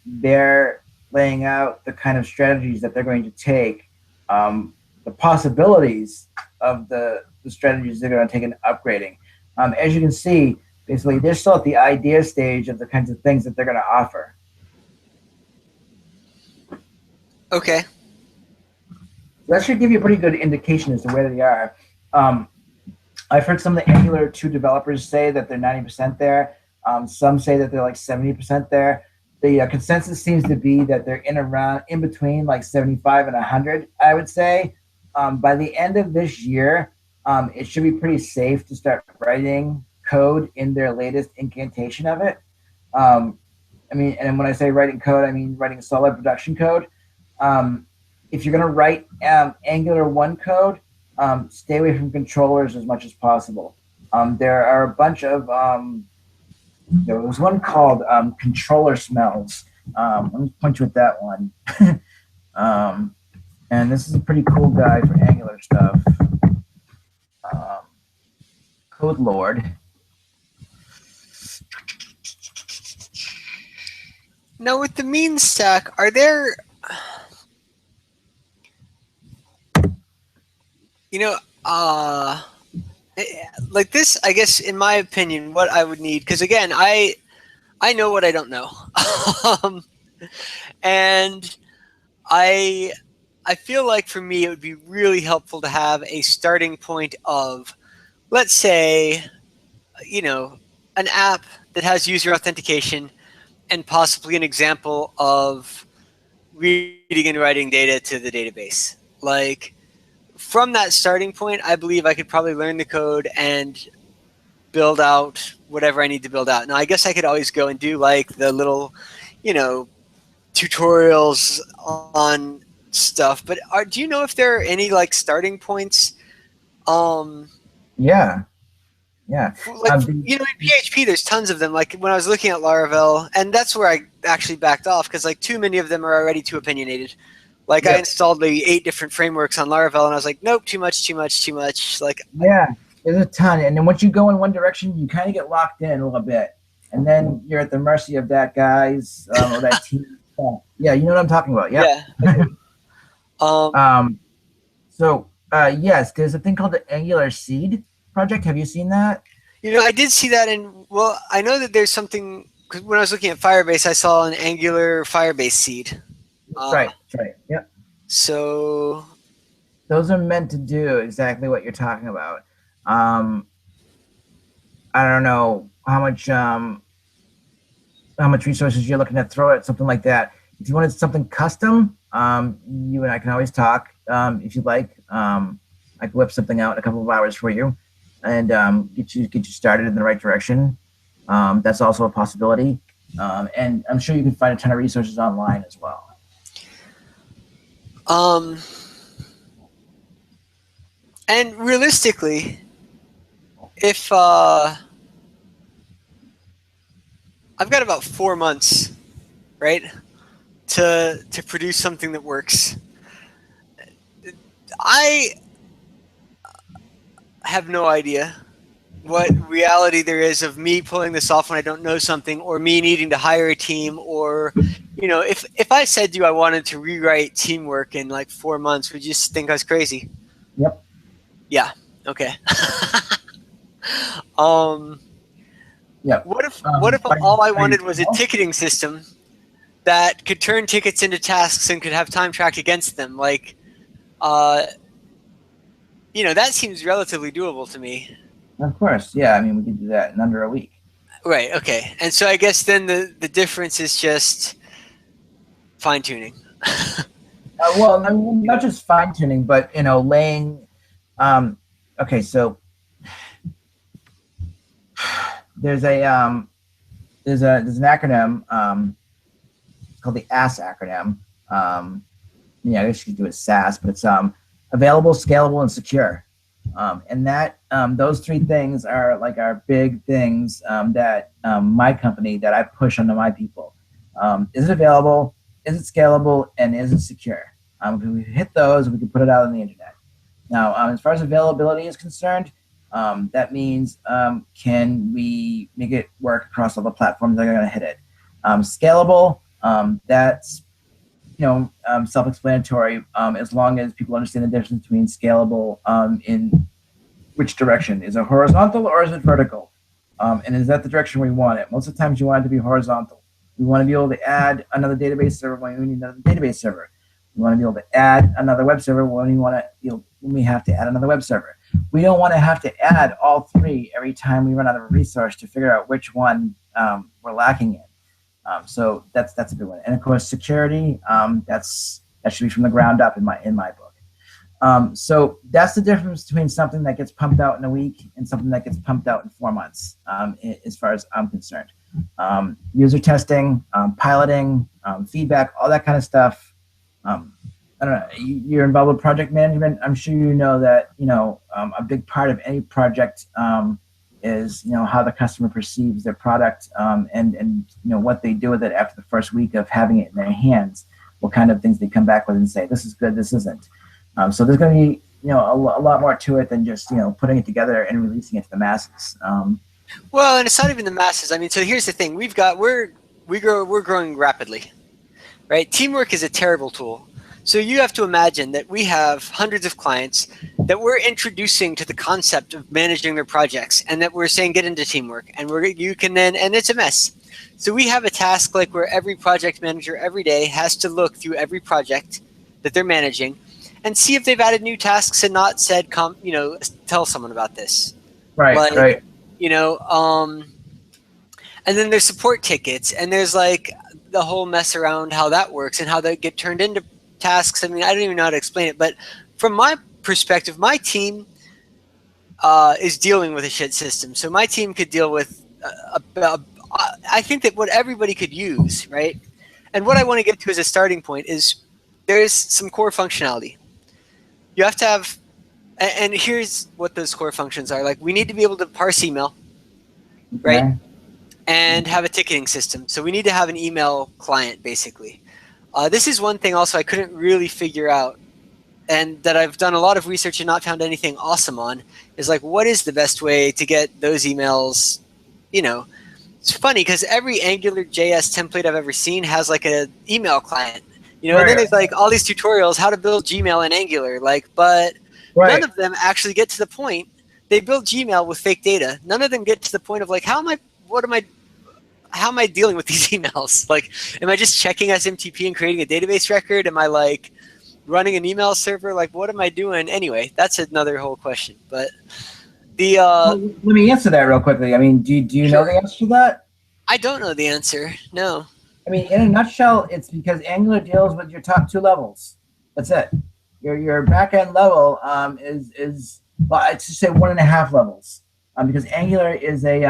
they're laying out the kind of strategies that they're going to take, the possibilities of the strategies they're going to take in upgrading. As you can see, basically, they're still at the idea stage of the kinds of things that they're going to offer. Okay. That should give you a pretty good indication as to where they are. I've heard some of the Angular 2 developers say that they're 90% there. Some say that they're like 70% there. The consensus seems to be that they're in between like 75 and 100, I would say. By the end of this year, it should be pretty safe to start writing code in their latest incantation of it. I mean, and when I say writing code, I mean writing solid production code. If you're going to write Angular 1 code, stay away from controllers as much as possible. There are a bunch of, there was one called controller smells. Let me point you at that one. And this is a pretty cool guy for Angular stuff. Code Lord. Now with the mean stack, are there, like this, I guess, in my opinion, what I would need, because again, I know what I don't know. And I feel like for me, it would be really helpful to have a starting point of, let's say, an app that has user authentication and possibly an example of reading and writing data to the database. Like, from that starting point, I believe I could probably learn the code and build out whatever I need to build out. Now, I guess I could always go and do like the little, tutorials on stuff. But do you know if there are any like starting points? Yeah. Like, in PHP, there's tons of them. Like when I was looking at Laravel, and that's where I actually backed off because like too many of them are already too opinionated. Like I installed maybe 8 different frameworks on Laravel, and I was like, nope, too much. Like there's a ton. And then once you go in one direction, you kind of get locked in a little bit, and then you're at the mercy of that guy's or that team. Yeah, you know what I'm talking about. Yeah. So yes, there's a thing called the Angular Seed project. Have you seen that? I did see that, and well, I know that there's something. Because when I was looking at Firebase, I saw an Angular Firebase seed. Right. Yep. So those are meant to do exactly what you're talking about. I don't know how much resources you're looking to throw at something like that. If you wanted something custom, you and I can always talk if you'd like. I can whip something out in a couple of hours for you and get you started in the right direction. That's also a possibility. And I'm sure you can find a ton of resources online as well. And realistically, if I've got about 4 months, right, to produce something that works, I have no idea what reality there is of me pulling this off when I don't know something, or me needing to hire a team, or if I said to you I wanted to rewrite Teamwork in like 4 months, would you just think I was crazy? Yep. Yeah. Okay. Yeah. What if all I wanted was a ticketing system that could turn tickets into tasks and could have time tracked against them? Like, that seems relatively doable to me. Of course, yeah. I mean, we could do that in under a week. Right. Okay. And so I guess then the difference is just fine tuning. Well, I mean, not just fine tuning, but laying. Okay, so there's there's an acronym. It's called the ASS acronym. I guess you could do it SaaS, but it's available, scalable, and secure. And that those three things are like our big things that my company that I push onto my people. Is it available? Is it scalable? And is it secure? If we hit those, we can put it out on the internet. Now, as far as availability is concerned, that means can we make it work across all the platforms that are going to hit it? Scalable, that's self-explanatory as long as people understand the difference between scalable in which direction. Is it horizontal or is it vertical? And is that the direction we want it? Most of the times you want it to be horizontal. We want to be able to add another database server when we need another database server. We want to be able to add another web server when we have to add another web server. We don't want to have to add all three every time we run out of a resource to figure out which one we're lacking in. So that's a good one. And of course, security, that should be from the ground up in my book. So that's the difference between something that gets pumped out in a week and something that gets pumped out in 4 months, as far as I'm concerned. User testing, piloting, feedback, all that kind of stuff. I don't know. You're involved with project management. I'm sure you know that a big part of any project is how the customer perceives their product, and what they do with it after the first week of having it in their hands. What kind of things they come back with and say, this is good, this isn't. So there's going to be a lot more to it than just putting it together and releasing it to the masses. Well, and it's not even the masses. I mean, so here's the thing: we're growing rapidly, right? Teamwork is a terrible tool. So you have to imagine that we have hundreds of clients that we're introducing to the concept of managing their projects, and that we're saying get into teamwork, and and it's a mess. So we have a task like where every project manager every day has to look through every project that they're managing and see if they've added new tasks and not said, tell someone about this. Right, right. And then there's support tickets, and there's like the whole mess around how that works and how they get turned into tasks. I mean, I don't even know how to explain it, but from my perspective, my team is dealing with a shit system. So my team could deal with, I think that what everybody could use, right? And what I want to get to as a starting point is there's some core functionality. You have to have, and here's what those core functions are. Like, we need to be able to parse email, right? Okay. And have a ticketing system. So we need to have an email client, basically. This is one thing also I couldn't really figure out, and that I've done a lot of research and not found anything awesome on, is like, what is the best way to get those emails? It's funny because every Angular JS template I've ever seen has like an email client, Right. And then there's like all these tutorials how to build Gmail in Angular, but Right. none of them actually get to the point. They build Gmail with fake data. None of them get to the point of like, how am I dealing with these emails? Like, am I just checking SMTP and creating a database record? Am I like running an email server? Like, what am I doing? Anyway, that's another whole question. But Let me answer that real quickly. I mean, do you know the answer to that? I don't know the answer. No. I mean, in a nutshell, it's because Angular deals with your top 2 levels. That's it. Your backend level is well, I'd just say 1.5 levels, because Angular is a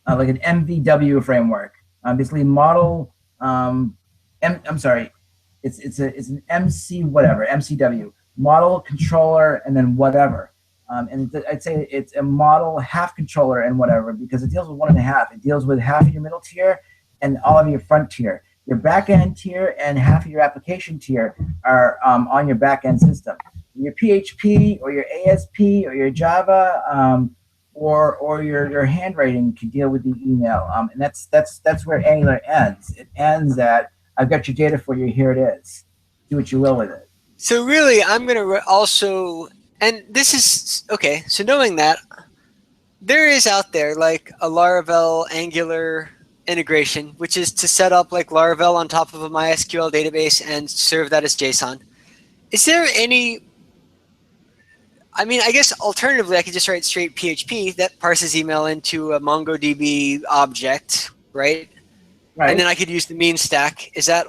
like an MVW framework. Basically, model. I'm sorry, it's an MCW, model, controller, and then whatever. And I'd say it's a model, half controller, and whatever, because it deals with 1.5. It deals with half of your middle tier and all of your front tier. Your back-end tier and half of your application tier are on your back-end system. Your PHP or your ASP or your Java or your handwriting can deal with the email. And that's where Angular ends. It ends at, I've got your data for you, here it is. Do what you will with it. So really, I'm going to also, and this is, okay, so knowing that, there is out there like a Laravel Angular integration, which is to set up like Laravel on top of a MySQL database and serve that as JSON. Is there any, I mean, I guess alternatively, I could just write straight PHP that parses email into a MongoDB object, right? Right. And then I could use the mean stack. Is that,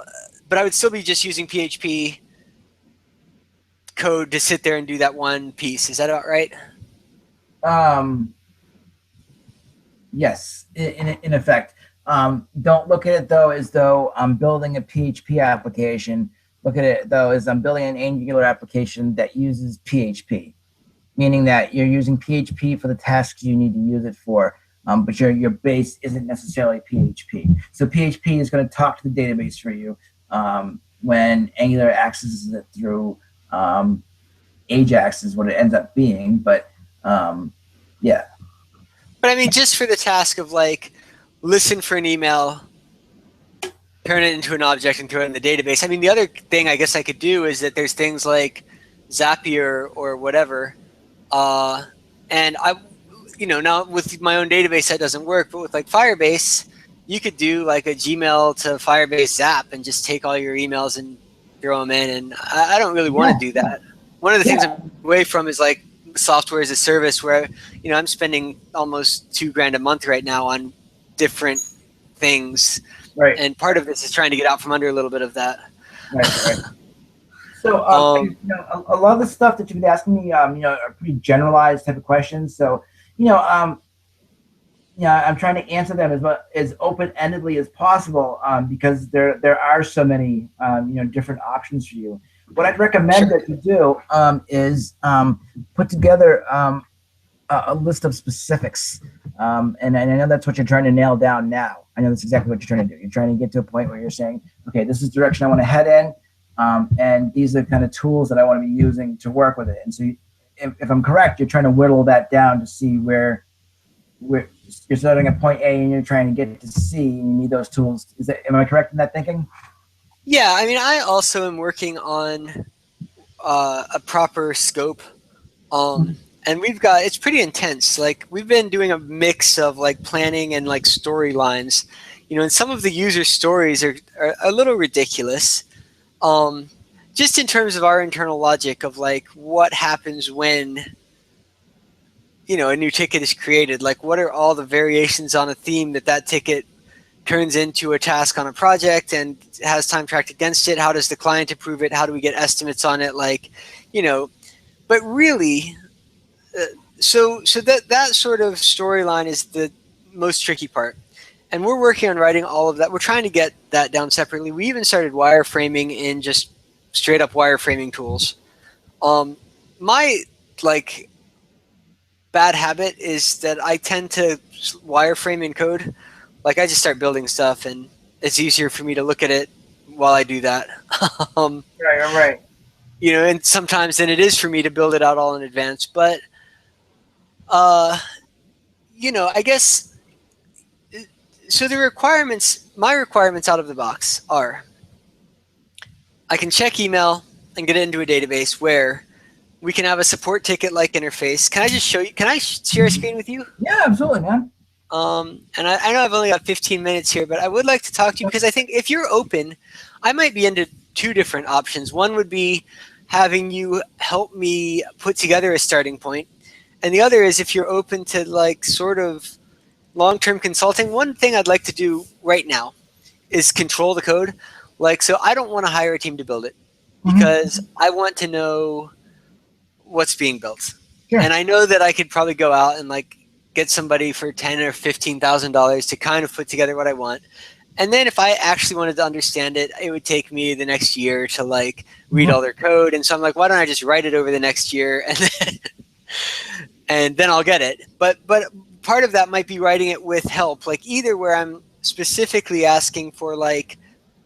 but I would still be just using PHP code to sit there and do that one piece. Is that about right? Yes, in effect. Don't look at it though as though I'm building a PHP application. Look at it though as I'm building an Angular application that uses PHP, meaning that you're using PHP for the tasks you need to use it for, but your base isn't necessarily PHP. So PHP is going to talk to the database for you when Angular accesses it through Ajax is what it ends up being. But yeah. But I mean, just for the task of like, listen for an email, turn it into an object and throw it in the database. I mean, the other thing I guess I could do is that there's things like Zapier or whatever. And I, now with my own database that doesn't work, but with like Firebase, you could do like a Gmail to Firebase Zap and just take all your emails and throw them in. And I don't really want to do that. One of the things I'm away from is like software as a service, where I'm spending almost $2,000 a month right now on different things, Right. And part of this is trying to get out from under a little bit of that. Right. So a lot of the stuff that you've been asking me, are pretty generalized type of questions. So I'm trying to answer them as open-endedly as possible, because there are so many different options for you. What I'd recommend that you do is put together a list of specifics, and I know that's what you're trying to nail down now. I know that's exactly what you're trying to do. You're trying to get to a point where you're saying, okay, this is the direction I want to head in, and these are the kind of tools that I want to be using to work with it. And so, if I'm correct, you're trying to whittle that down to see where you're starting at point A and you're trying to get to C, and you need those tools. Am I correct in that thinking? Yeah, I mean, I also am working on a proper scope, and it's pretty intense. Like, we've been doing a mix of like planning and like storylines, and some of the user stories are a little ridiculous, just in terms of our internal logic of like what happens when a new ticket is created. Like, what are all the variations on a theme that ticket turns into a task on a project and has time tracked against it? How does the client approve it? How do we get estimates on it? Like, but really, so that sort of storyline is the most tricky part. And we're working on writing all of that. We're trying to get that down separately. We even started wireframing in just straight up wireframing tools. My like bad habit is that I tend to wireframe in code. Like, I just start building stuff, and it's easier for me to look at it while I do that. Right. And sometimes then it is for me to build it out all in advance. But, I guess, so my requirements out of the box are, I can check email and get it into a database where we can have a support ticket-like interface. Can I just show you? Can I share a screen with you? Yeah, absolutely, man. And I know I've only got 15 minutes here, but I would like to talk to you because I think if you're open, I might be into two different options. One would be having you help me put together a starting point. And the other is if you're open to like sort of long-term consulting. One thing I'd like to do right now is control the code. Like, so I don't want to hire a team to build it because I want to know what's being built. Sure. And I know that I could probably go out and like get somebody for $10,000 or $15,000 to kind of put together what I want. And then if I actually wanted to understand it, it would take me the next year to like read all their code. And so I'm like, why don't I just write it over the next year and then I'll get it. But part of that might be writing it with help, like either where I'm specifically asking for like,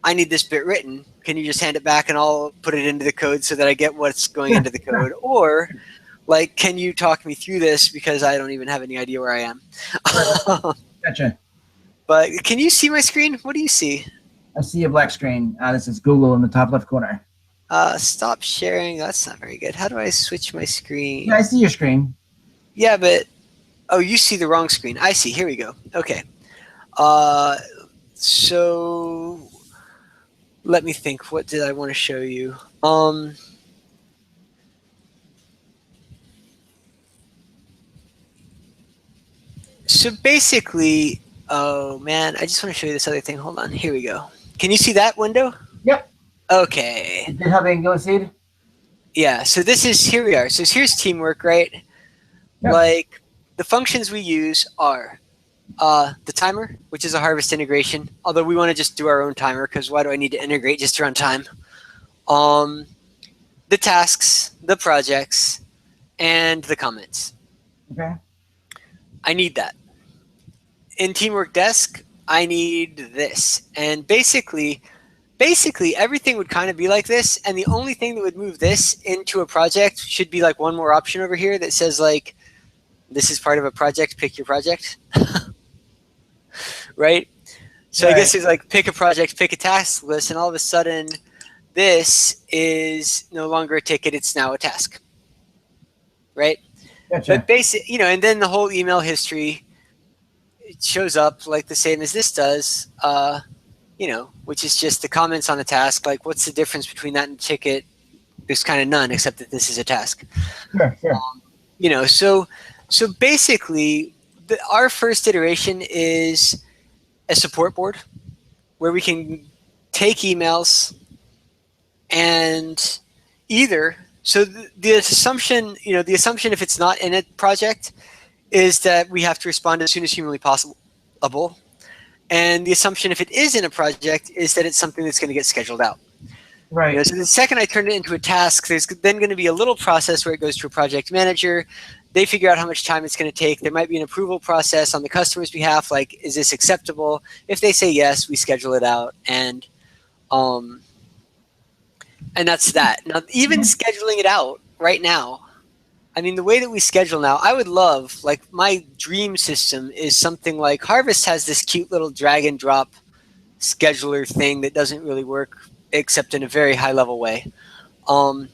I need this bit written. Can you just hand it back and I'll put it into the code so that I get what's going into the code? Or like, can you talk me through this because I don't even have any idea where I am? Gotcha. But can you see my screen? What do you see? I see a black screen. This is Google in the top left corner. Stop sharing. That's not very good. How do I switch my screen? Yeah, I see your screen. Yeah, but oh, you see the wrong screen. I see. Here we go. Okay. So let me think. What did I want to show you? So basically, oh man, I just want to show you this other thing. Hold on. Here we go. Can you see that window? Yep. Okay. Did you have Angular seed? Yeah. So here we are. So here's teamwork, right? Yep. Like the functions we use are The timer, which is a harvest integration, although we want to just do our own timer because why do I need to integrate just to run time? The tasks, the projects, and the comments. Okay. I need that. In Teamwork Desk, I need this. And basically everything would kind of be like this, and the only thing that would move this into a project should be like one more option over here that says like, this is part of a project, pick your project. Right? So Right. I guess it's like pick a project, pick a task list, and all of a sudden this is no longer a ticket, it's now a task. Right? Gotcha. But basic, and then the whole email history, it shows up like the same as this does, which is just the comments on the task. Like, what's the difference between that and a ticket? There's kind of none, except that this is a task. Sure. So basically, our first iteration is a support board where we can take emails and either. So the assumption if it's not in a project is that we have to respond as soon as humanly possible. And the assumption if it is in a project is that it's something that's going to get scheduled out. Right. So the second I turn it into a task, there's then going to be a little process where it goes to a project manager. They figure out how much time it's going to take. There might be an approval process on the customer's behalf, like, is this acceptable? If they say yes, we schedule it out. And that's that. Now, even scheduling it out right now, I mean, the way that we schedule now, I would love, like, my dream system is something like Harvest has this cute little drag and drop scheduler thing that doesn't really work except in a very high level way. But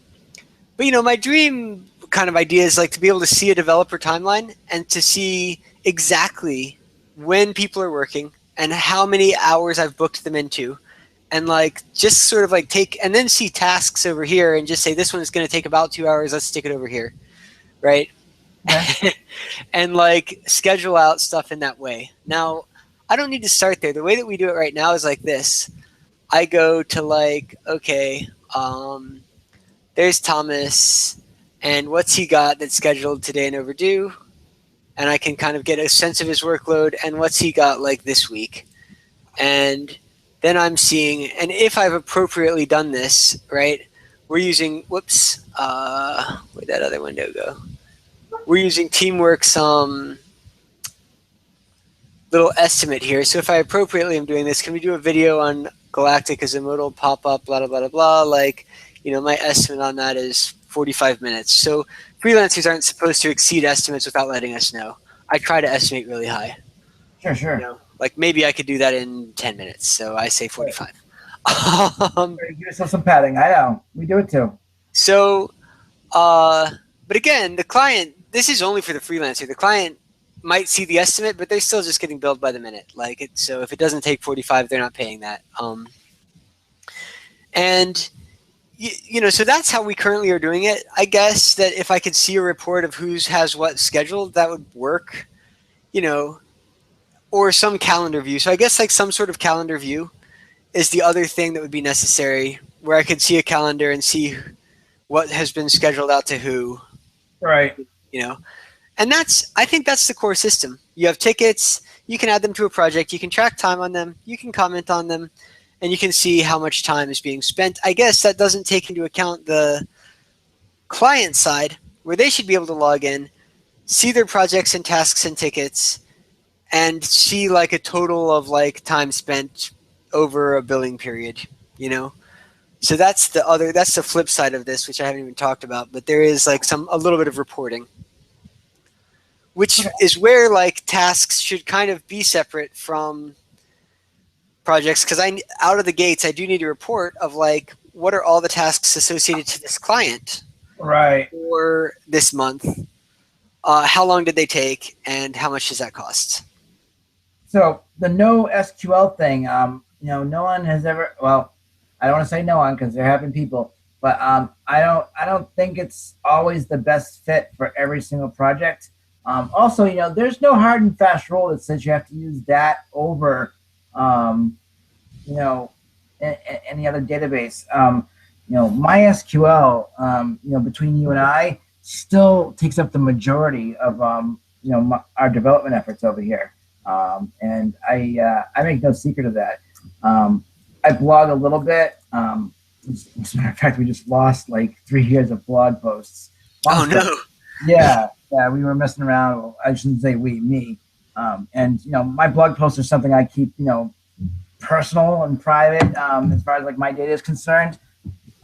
my dream kind of idea is like to be able to see a developer timeline and to see exactly when people are working and how many hours I've booked them into, and like just sort of like take and then see tasks over here and just say this one is going to take about 2 hours. Let's stick it over here, right? Okay. And like schedule out stuff in that way. Now, I don't need to start there. The way that we do it right now is like this. I go to like, okay, there's Thomas, and what's he got that's scheduled today and overdue? And I can kind of get a sense of his workload and what's he got like this week. And then I'm seeing, and if I've appropriately done this, right, we're using, where'd that other window go? We're using Teamwork's little estimate here. So if I appropriately am doing this, can we do a video on Galactic as a modal pop-up, blah, blah, blah, blah, like, my estimate on that is 45 minutes. So freelancers aren't supposed to exceed estimates without letting us know. I try to estimate really high. Sure. Like maybe I could do that in 10 minutes. So I say 45. Give yourself some padding. I know. We do it too. So, but again, the client, this is only for the freelancer. The client might see the estimate, but they're still just getting billed by the minute. So if it doesn't take 45, they're not paying that. And so that's how we currently are doing it. I guess that if I could see a report of who's has what scheduled, that would work, or some calendar view. So I guess like some sort of calendar view is the other thing that would be necessary, where I could see a calendar and see what has been scheduled out to who. Right. And I think that's the core system. You have tickets, you can add them to a project, you can track time on them, you can comment on them, and you can see how much time is being spent. I guess that doesn't take into account the client side, where they should be able to log in, see their projects and tasks and tickets, and see like a total of like time spent over a billing period, So that's the flip side of this, which I haven't even talked about, but there is like a little bit of reporting, which is where like tasks should kind of be separate from projects, because out of the gates I do need a report of like what are all the tasks associated to this client right for this month, how long did they take, and how much does that cost. So the no SQL thing, no one has ever, well, I don't want to say no one because there have been people, but I don't think it's always the best fit for every single project. Also, there's no hard and fast rule that says you have to use that over any other database. MySQL, between you and I, still takes up the majority of our development efforts over here. And I make no secret of that. I blog a little bit. As a matter of fact, we just lost like 3 years of blog posts. Long Oh story. no. Yeah, we were messing around. I shouldn't say we, me. And my blog posts are something I keep, personal and private, as far as like my data is concerned.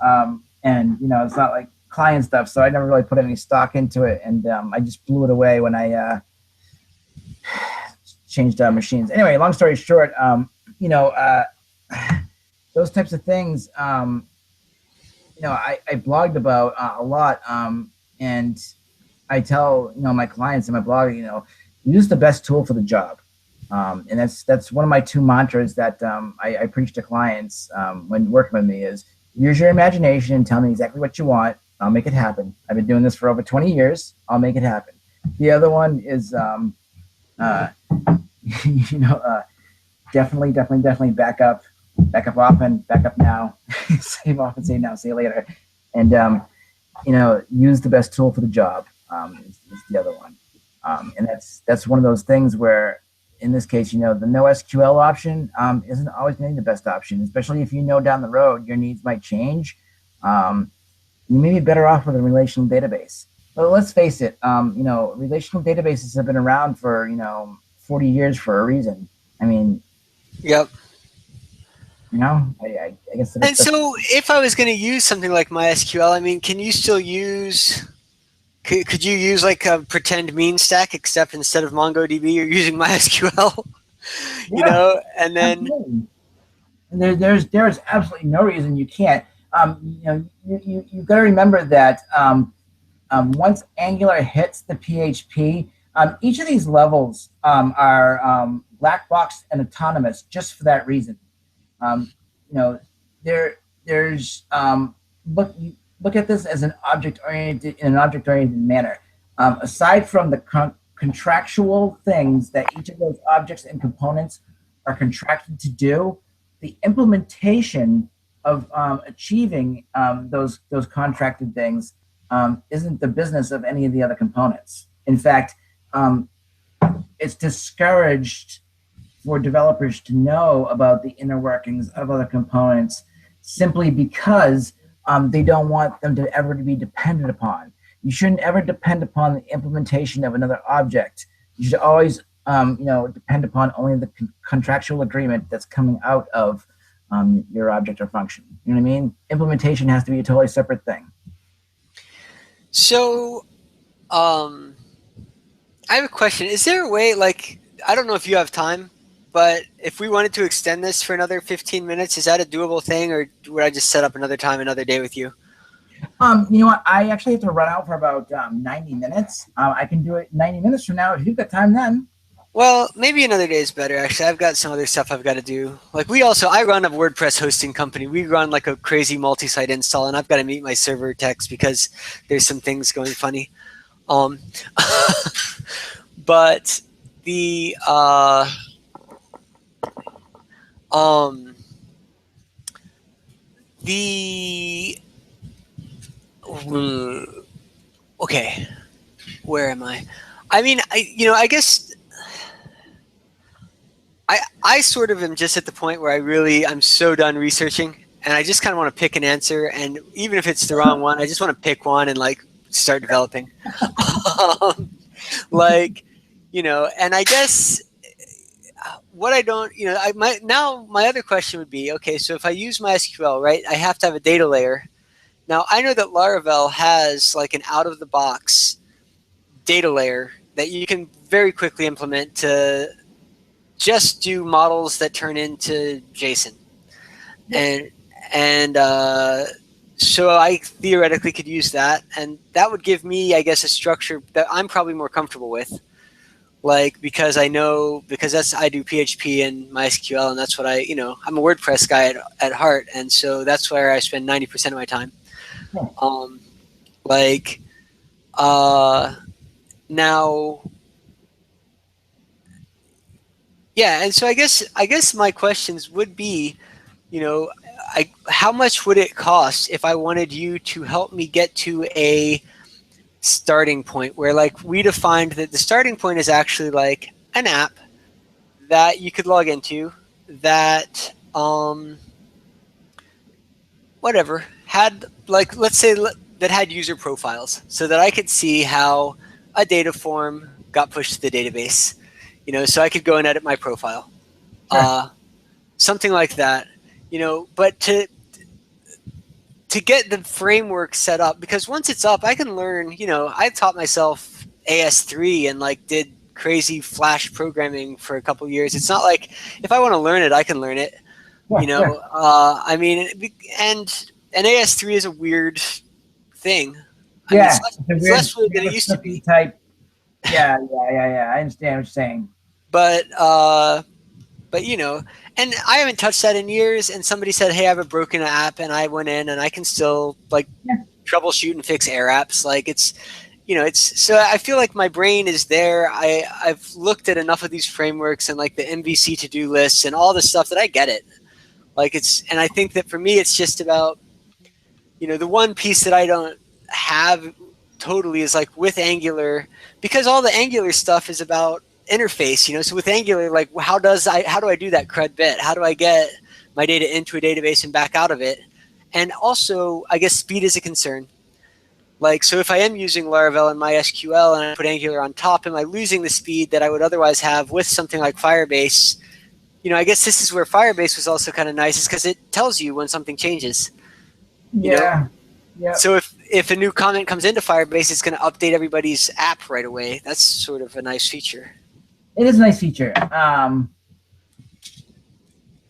And it's not like client stuff, so I never really put any stock into it. And I just blew it away when I changed machines. Anyway, long story short, those types of things, I blogged about a lot, and I tell my clients in my blog, use the best tool for the job, and that's one of my two mantras that I preach to clients when working with me is use your imagination and tell me exactly what you want. I'll make it happen. I've been doing this for over 20 years. I'll make it happen. The other one is, definitely back up often, back up now, save often, save now, see you later. And, use the best tool for the job is the other one. And that's one of those things where, in this case, the no SQL option isn't always going to be the best option, especially if down the road your needs might change. You may be better off with a relational database. But let's face it, relational databases have been around for, 40 years for a reason. I mean, Yep. I guess. And so if I was going to use something like MySQL, I mean, can you still could you use like a pretend mean stack, except instead of MongoDB, you're using MySQL, and then. And there's absolutely no reason you can't. You've got to remember that once Angular hits the PHP, each of these levels are black box and autonomous just for that reason. There's look at this as an object-oriented manner. Aside from the contractual things that each of those objects and components are contracted to do, the implementation of achieving those contracted things isn't the business of any of the other components. In fact, it's discouraged for developers to know about the inner workings of other components simply because they don't want them to ever to be dependent upon. You shouldn't ever depend upon the implementation of another object. You should always depend upon only the contractual agreement that's coming out of your object or function. You know what I mean? Implementation has to be a totally separate thing. So, I have a question. Is there a way, I don't know if you have time, but if we wanted to extend this for another 15 minutes, is that a doable thing, or would I just set up another time, another day with you? You know what? I actually have to run out for about 90 minutes. I can do it 90 minutes from now if you've got time then. Well, maybe another day is better, actually. I've got some other stuff I've got to do. I run a WordPress hosting company. We run like a crazy multi-site install, and I've got to meet my server techs because there's some things going funny. But the okay, where am I? I mean, I guess I sort of am just at the point where I'm so done researching, and I just kind of want to pick an answer, and even if it's the wrong one, I just want to pick one and start developing. And I guess what I don't, my other question would be, okay, so if I use MySQL, right, I have to have a data layer. Now, I know that Laravel has an out-of-the-box data layer that you can very quickly implement to just do models that turn into JSON. And so I theoretically could use that, and that would give me, I guess, a structure that I'm probably more comfortable with. Because I do PHP and MySQL, and that's what I'm a WordPress guy at heart, and so that's where I spend 90% of my time. Now, yeah, and so I guess my questions would be, how much would it cost if I wanted you to help me get to a starting point where we defined that the starting point is actually an app that you could log into that whatever had, like, let's say that had user profiles, so that I could see how a data form got pushed to the database. So I could go and edit my profile, Sure. something like that. But to get the framework set up, because once it's up, I can learn. I taught myself AS3 and like did crazy Flash programming for a couple years. It's not like if I want to learn it, I can learn it. Yeah. I mean, and AS3 is a weird thing. I mean, Yeah. it's less fluid than it used to be. Type. Yeah. I understand what you're saying. But and I haven't touched that in years. And somebody said, "Hey, I have a broken app," and I went in and I can still like troubleshoot and fix Air apps. Like it's so I feel like my brain is there. I've looked at enough of these frameworks and like the MVC to-do lists and all this stuff that I get it. Like and I think that for me, it's just about, the one piece that I don't have totally is like with Angular, because all the Angular stuff is about interface, so with Angular, like how do I do that CRUD bit? How do I get my data into a database and back out of it? And also, I guess speed is a concern. Like, so if I am using Laravel and MySQL and I put Angular on top, am I losing the speed that I would otherwise have with something like Firebase? I guess this is where Firebase was also kind of nice, is because it tells you when something changes. Yeah. So if a new comment comes into Firebase, it's going to update everybody's app right away. That's sort of a nice feature. It is a nice feature. I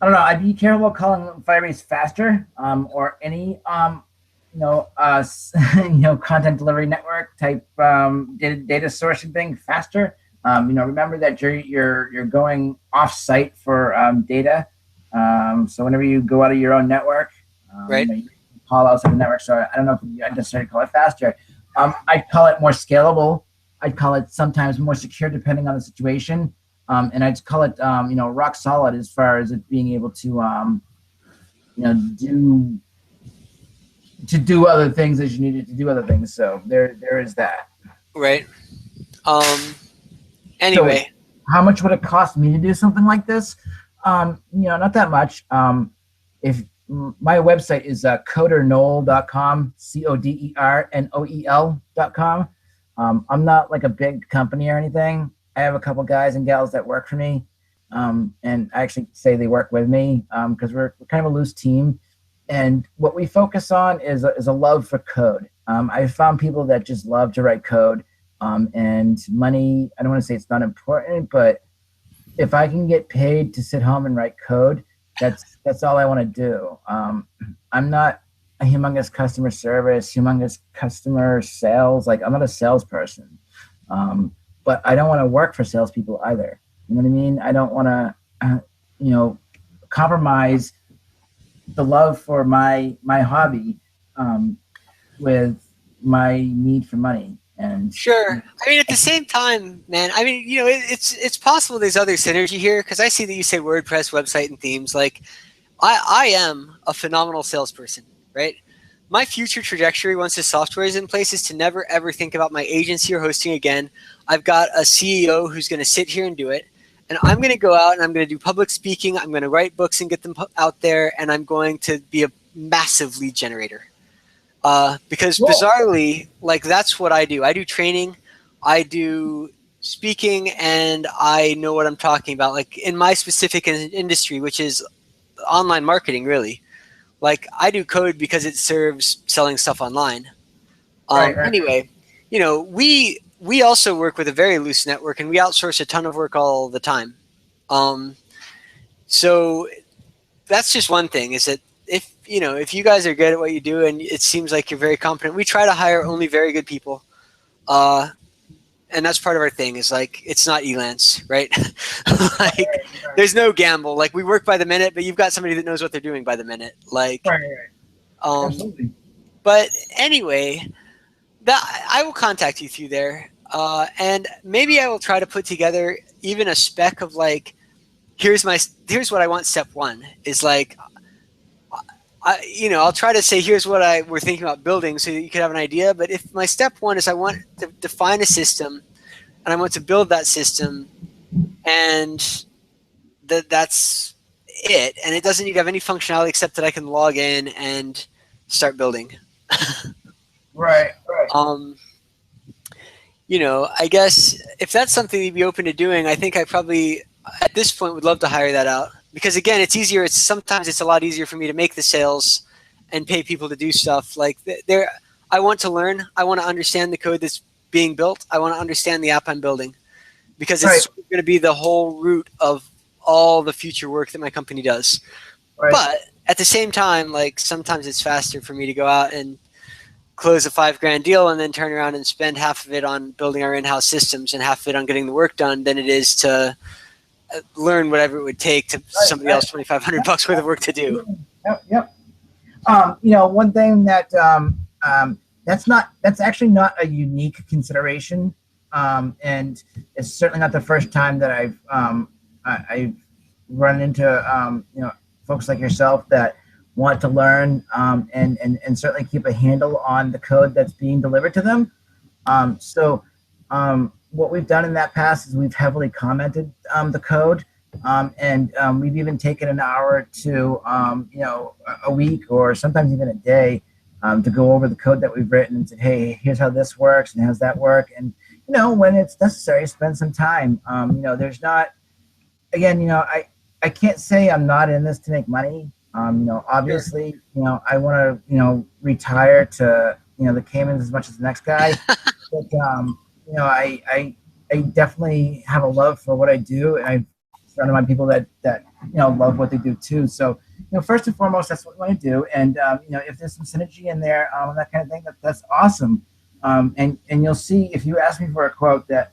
don't know. I'd be careful calling Firebase faster, or any content delivery network type data sourcing thing faster. Remember that you're going off site for data. So whenever you go out of your own network, right. You call outside the network. So I don't know if I'd necessarily call it faster. I'd call it more scalable. I'd call it sometimes more secure depending on the situation. And I'd call it rock solid as far as it being able to do other things as you needed to do other things. So there is that. Right. Anyway, so how much would it cost me to do something like this? Not that much. If my website is codernoel.com, CODERNOEL.com. I'm not like a big company or anything. I have a couple guys and gals that work for me, and I actually say they work with me because we're kind of a loose team. And what we focus on is a love for code. I've found people that just love to write code, and money, I don't want to say it's not important, but if I can get paid to sit home and write code, that's all I want to do. I'm not a humongous customer service, humongous customer sales. Like, I'm not a salesperson, but I don't want to work for salespeople either. You know what I mean? I don't want to, compromise the love for my hobby with my need for money. And sure. I mean, at the same time, man, I mean, it's possible there's other synergy here, because I see that you say WordPress, website, and themes. Like, I am a phenomenal salesperson, right? My future trajectory once this software is in place is to never, ever think about my agency or hosting again. I've got a CEO who's going to sit here and do it. And I'm going to go out and I'm going to do public speaking. I'm going to write books and get them out there. And I'm going to be a massive lead generator. Because bizarrely, like, that's what I do. I do training, I do speaking, and I know what I'm talking about. Like, in my specific industry, which is online marketing, really. Like, I do code because it serves selling stuff online. Right. Anyway, we also work with a very loose network, and we outsource a ton of work all the time. So that's just one thing, is that if you guys are good at what you do and it seems like you're very competent, we try to hire only very good people. And that's part of our thing, is like, it's not Elance, right? Like, right. There's no gamble. Like, we work by the minute, but you've got somebody that knows what they're doing by the minute. Like, right. Absolutely. But anyway, I will contact you through there. And maybe I will try to put together even a spec of like, here's what I want. Step one is like, I'll try to say, here's what we're thinking about building, so that you could have an idea. But if my step one is I want to define a system and I want to build that system, and that's it. And it doesn't need to have any functionality except that I can log in and start building. Right. Um, I guess if that's something you'd be open to doing, I think I probably at this point would love to hire that out, because again, it's easier. Sometimes it's a lot easier for me to make the sales and pay people to do stuff. Like I want to learn. I want to understand the code that's being built. I want to understand the app I'm building, because it's Right. going to be the whole root of all the future work that my company does. Right. But at the same time, like sometimes it's faster for me to go out and close a $5,000 deal and then turn around and spend half of it on building our in-house systems and half of it on getting the work done than it is to learn whatever it would take to somebody else $2,500 worth of work to do. Yep. One thing that that's actually not a unique consideration, and it's certainly not the first time that I've run into folks like yourself that want to learn and certainly keep a handle on the code that's being delivered to them. So what we've done in that past is we've heavily commented the code, and we've even taken an hour to a week or sometimes even a day to go over the code that we've written and said, hey, here's how this works and how's that work, and when it's necessary, spend some time. There's not, again, I can't say I'm not in this to make money. Obviously, I want to, retire to, the Caymans as much as the next guy. But, I definitely have a love for what I do, and I've surrounded my people that love what they do too. So, first and foremost, that's what we want to do. And, if there's some synergy in there, and that kind of thing, that's awesome. And you'll see, if you ask me for a quote, that,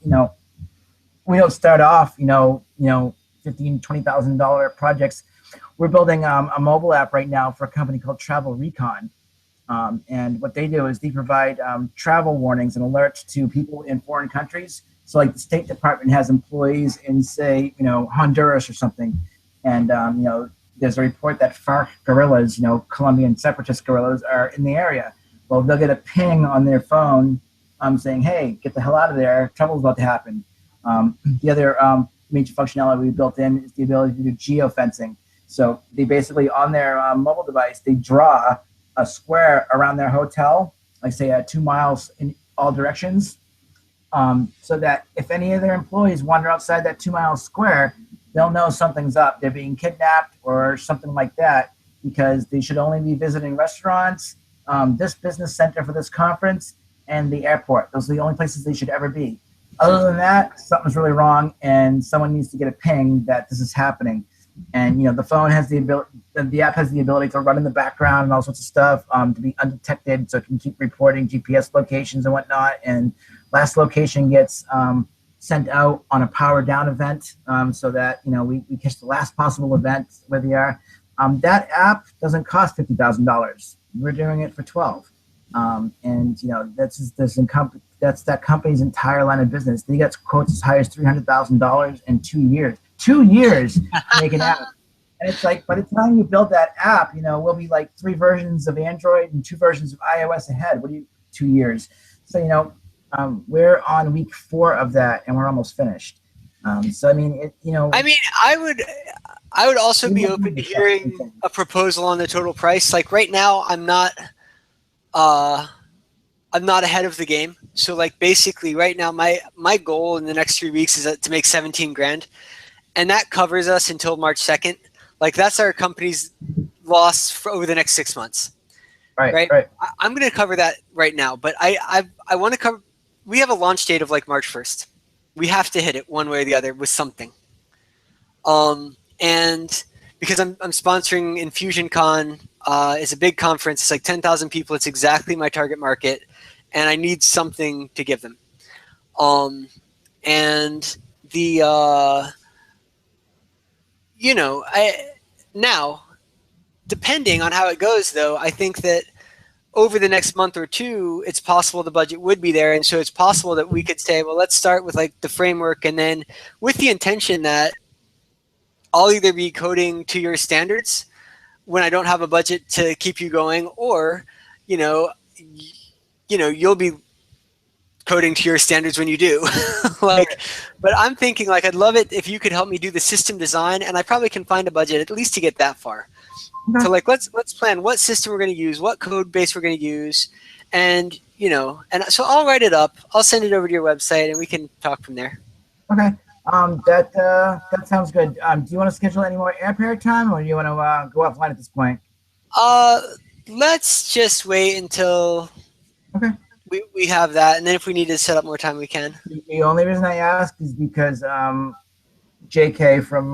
we don't start off, $15,000, $20,000 projects. We're building a mobile app right now for a company called Travel Recon. And what they do is they provide travel warnings and alerts to people in foreign countries. So like the State Department has employees in, say, Honduras or something. And, there's a report that FARC guerrillas, Colombian separatist guerrillas, are in the area. Well, they'll get a ping on their phone saying, hey, get the hell out of there. Trouble's about to happen. The other major functionality we built in is the ability to do geofencing. So they basically, on their mobile device, they draw a square around their hotel, like say 2 miles in all directions, so that if any of their employees wander outside that 2 mile square, they'll know something's up. They're being kidnapped or something like that, because they should only be visiting restaurants, this business center for this conference, and the airport. Those are the only places they should ever be. Other than that, something's really wrong, and someone needs to get a ping that this is happening. And the phone has the ability, the app has the ability to run in the background and all sorts of stuff, to be undetected, so it can keep reporting GPS locations and whatnot. And last location gets sent out on a power down event, so that we catch the last possible event where they are. That app doesn't cost $50,000. We're doing it for 12, and that's that company's entire line of business. They get quotes as high as $300,000 in 2 years. 2 years to make an app. And it's like, by the time you build that app, we'll be like 3 versions of Android and 2 versions of iOS ahead. 2 years? So, we're on week 4 of that, and we're almost finished. So, I mean, I would also be open to hearing a proposal on the total price. Like right now, I'm not ahead of the game. So like basically right now, my goal in the next 3 weeks is to make 17 grand. And that covers us until March 2nd. Like that's our company's loss for over the next 6 months. Right. I'm going to cover that right now, but I want to cover. We have a launch date of like March 1st. We have to hit it one way or the other with something. And because I'm sponsoring InfusionCon, it's a big conference. It's like 10,000 people. It's exactly my target market, and I need something to give them. And the now, depending on how it goes, though, I think that over the next month or two, it's possible the budget would be there. And so it's possible that we could say, well, let's start with like the framework, and then with the intention that I'll either be coding to your standards when I don't have a budget to keep you going, or, you'll be coding to your standards when you do. Like, but I'm thinking like I'd love it if you could help me do the system design, and I probably can find a budget at least to get that far. Okay. So like let's plan what system we're going to use, what code base we're going to use, and and so I'll write it up. I'll send it over to your website, and we can talk from there. Okay. That sounds good. Do you want to schedule any more AirPair time, or do you want to go offline at this point? Let's just wait until we have that, and then if we need to set up more time, we can. The only reason I ask is because JK from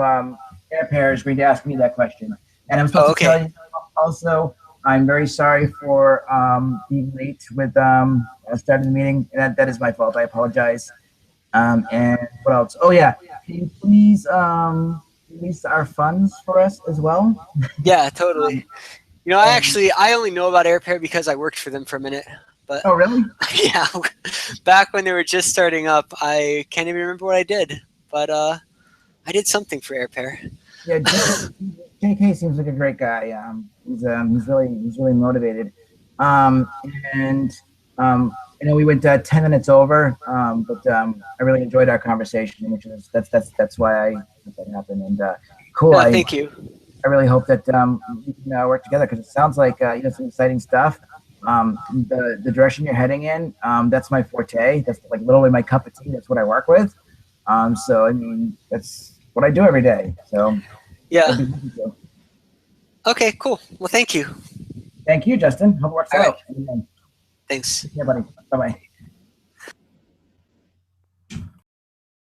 AirPair is going to ask me that question, and I'm supposed to tell you also. I'm very sorry for being late with starting the meeting. That is my fault. I apologize. And what else? Oh yeah, can you please release our funds for us as well? Yeah, totally. I only know about AirPair because I worked for them for a minute. But oh really? Yeah, back when they were just starting up, I can't even remember what I did, but I did something for AirPair. Yeah, JK seems like a great guy. He's really motivated. We went 10 minutes over, but I really enjoyed our conversation, which is that's why that happened. And cool. Yeah, thank you. I really hope that we can work together, because it sounds like some exciting stuff. The direction you're heading in, that's my forte. That's like literally my cup of tea. That's what I work with. So I mean, that's what I do every day. So yeah. Okay, cool. Well, thank you. Thank you, Justin. Hope it works out. Thanks. Yeah, buddy. Bye-bye.